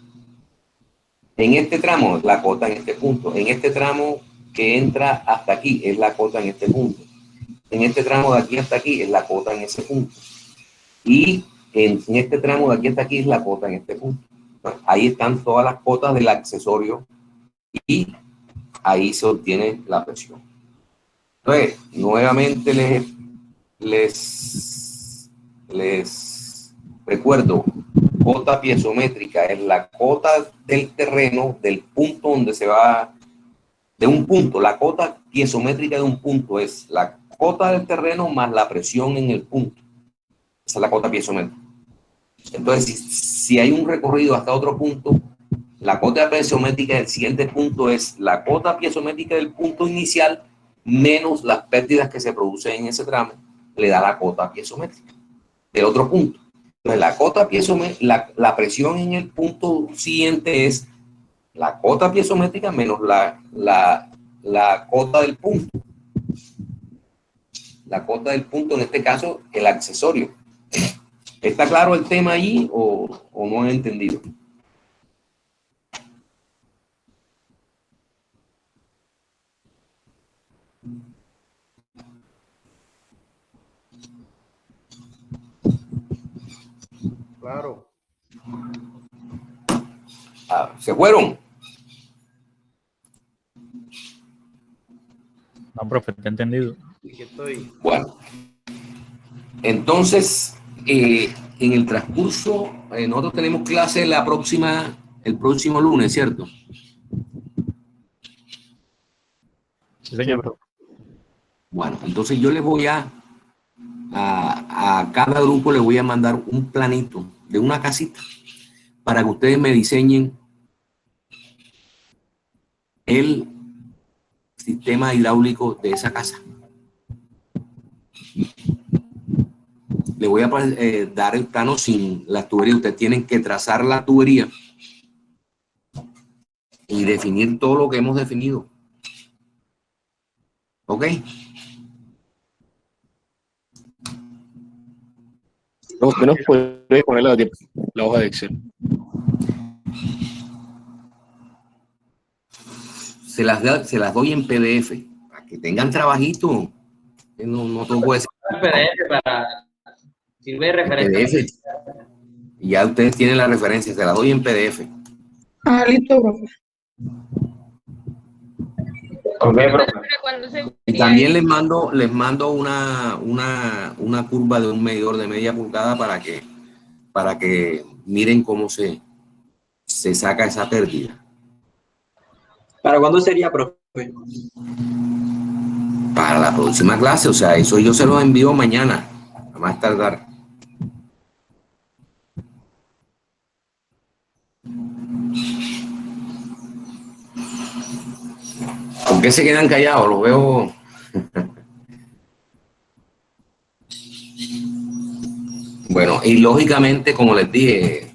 En este tramo, la cota en este punto. En este tramo que entra hasta aquí, es la cota en este punto. En este tramo de aquí hasta aquí, es la cota en ese punto. Y en este tramo de aquí hasta aquí, es la cota en este punto. Bueno, ahí están todas las cotas del accesorio y ahí se obtiene la presión. Entonces, nuevamente les recuerdo, cota piezométrica es la cota del terreno, del punto donde se va, de un punto. La cota piezométrica de un punto es la cota del terreno más la presión en el punto. Esa es la cota piezométrica. Entonces, si hay un recorrido hasta otro punto, la cota piezométrica del siguiente punto es la cota piezométrica del punto inicial menos las pérdidas que se producen en ese tramo, le da la cota piezométrica del otro punto. Entonces, la cota piezométrica, la presión en el punto siguiente es la cota piezométrica menos la cota del punto. La cota del punto, en este caso, el accesorio. ¿Está claro el tema allí o no han entendido? Claro. ¿Se fueron? No, profe, te he entendido. Aquí estoy. Bueno, entonces, en el transcurso, nosotros tenemos clase el próximo lunes, ¿cierto? Sí, señor. Bueno, entonces yo les voy a cada grupo le voy a mandar un planito de una casita para que ustedes me diseñen el sistema hidráulico de esa casa. Le voy a dar el plano sin las tuberías. Ustedes tienen que trazar la tubería y definir todo lo que hemos definido. ¿Ok? ¿Usted nos puede poner la hoja de Excel? Se las doy en PDF para que tengan trabajito. No todo puede ser. PDF para sirve de referencia. PDF. Y ya ustedes tienen la referencia, se las doy en PDF. Ah, listo, profe. Ok, profe. Y también les mando una curva de un medidor de media pulgada para que miren cómo se saca esa pérdida. ¿Para cuándo sería, profe? Para la próxima clase, o sea, eso yo se lo envío mañana, a más tardar. ¿Por qué se quedan callados? Los veo. Bueno, y lógicamente, como les dije,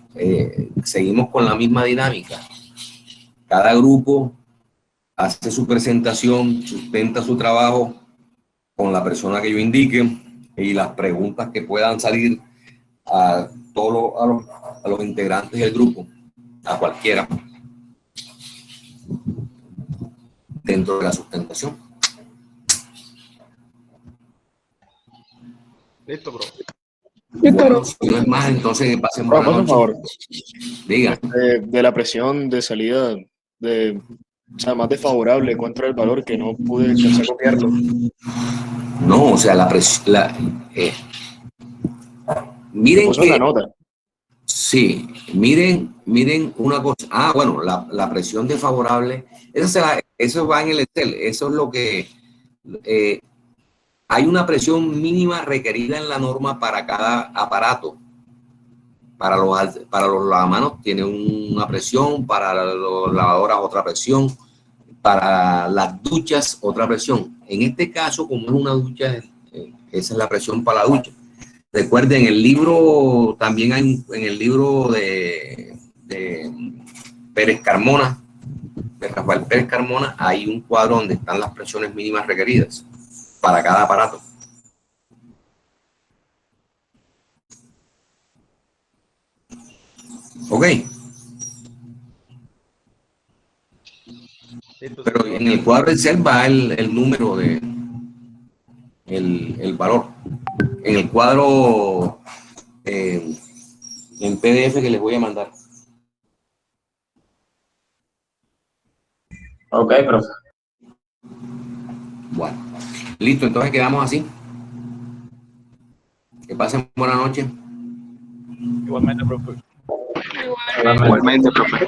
seguimos con la misma dinámica. Cada grupo hace su presentación, sustenta su trabajo con la persona que yo indique y las preguntas que puedan salir a todos los integrantes del grupo, a cualquiera, dentro de la sustentación. Listo, bro. Bueno, si no es más, entonces pasemos a la noche. Por favor. Diga. De la presión de salida, o sea, más desfavorable, contra el valor que no pude alcanzar a copiarlo. No, o sea, la presión. Miren que la nota. Sí, miren una cosa. Ah, bueno, la presión desfavorable, eso va en el Excel. Eso es lo que hay una presión mínima requerida en la norma para cada aparato. Para los lavamanos tiene una presión, para los lavadoras otra presión, para las duchas otra presión. En este caso, como es una ducha, esa es la presión para la ducha. Recuerden, en el libro, también hay en el libro de Pérez Carmona, de Rafael Pérez Carmona, hay un cuadro donde están las presiones mínimas requeridas para cada aparato. Ok. Pero en el cuadro Excel va el número de el valor. En el cuadro en PDF que les voy a mandar. Ok, profe. Bueno, listo, entonces quedamos así. Que pasen buena noche. Igualmente, profe. Igualmente. Igualmente, profe.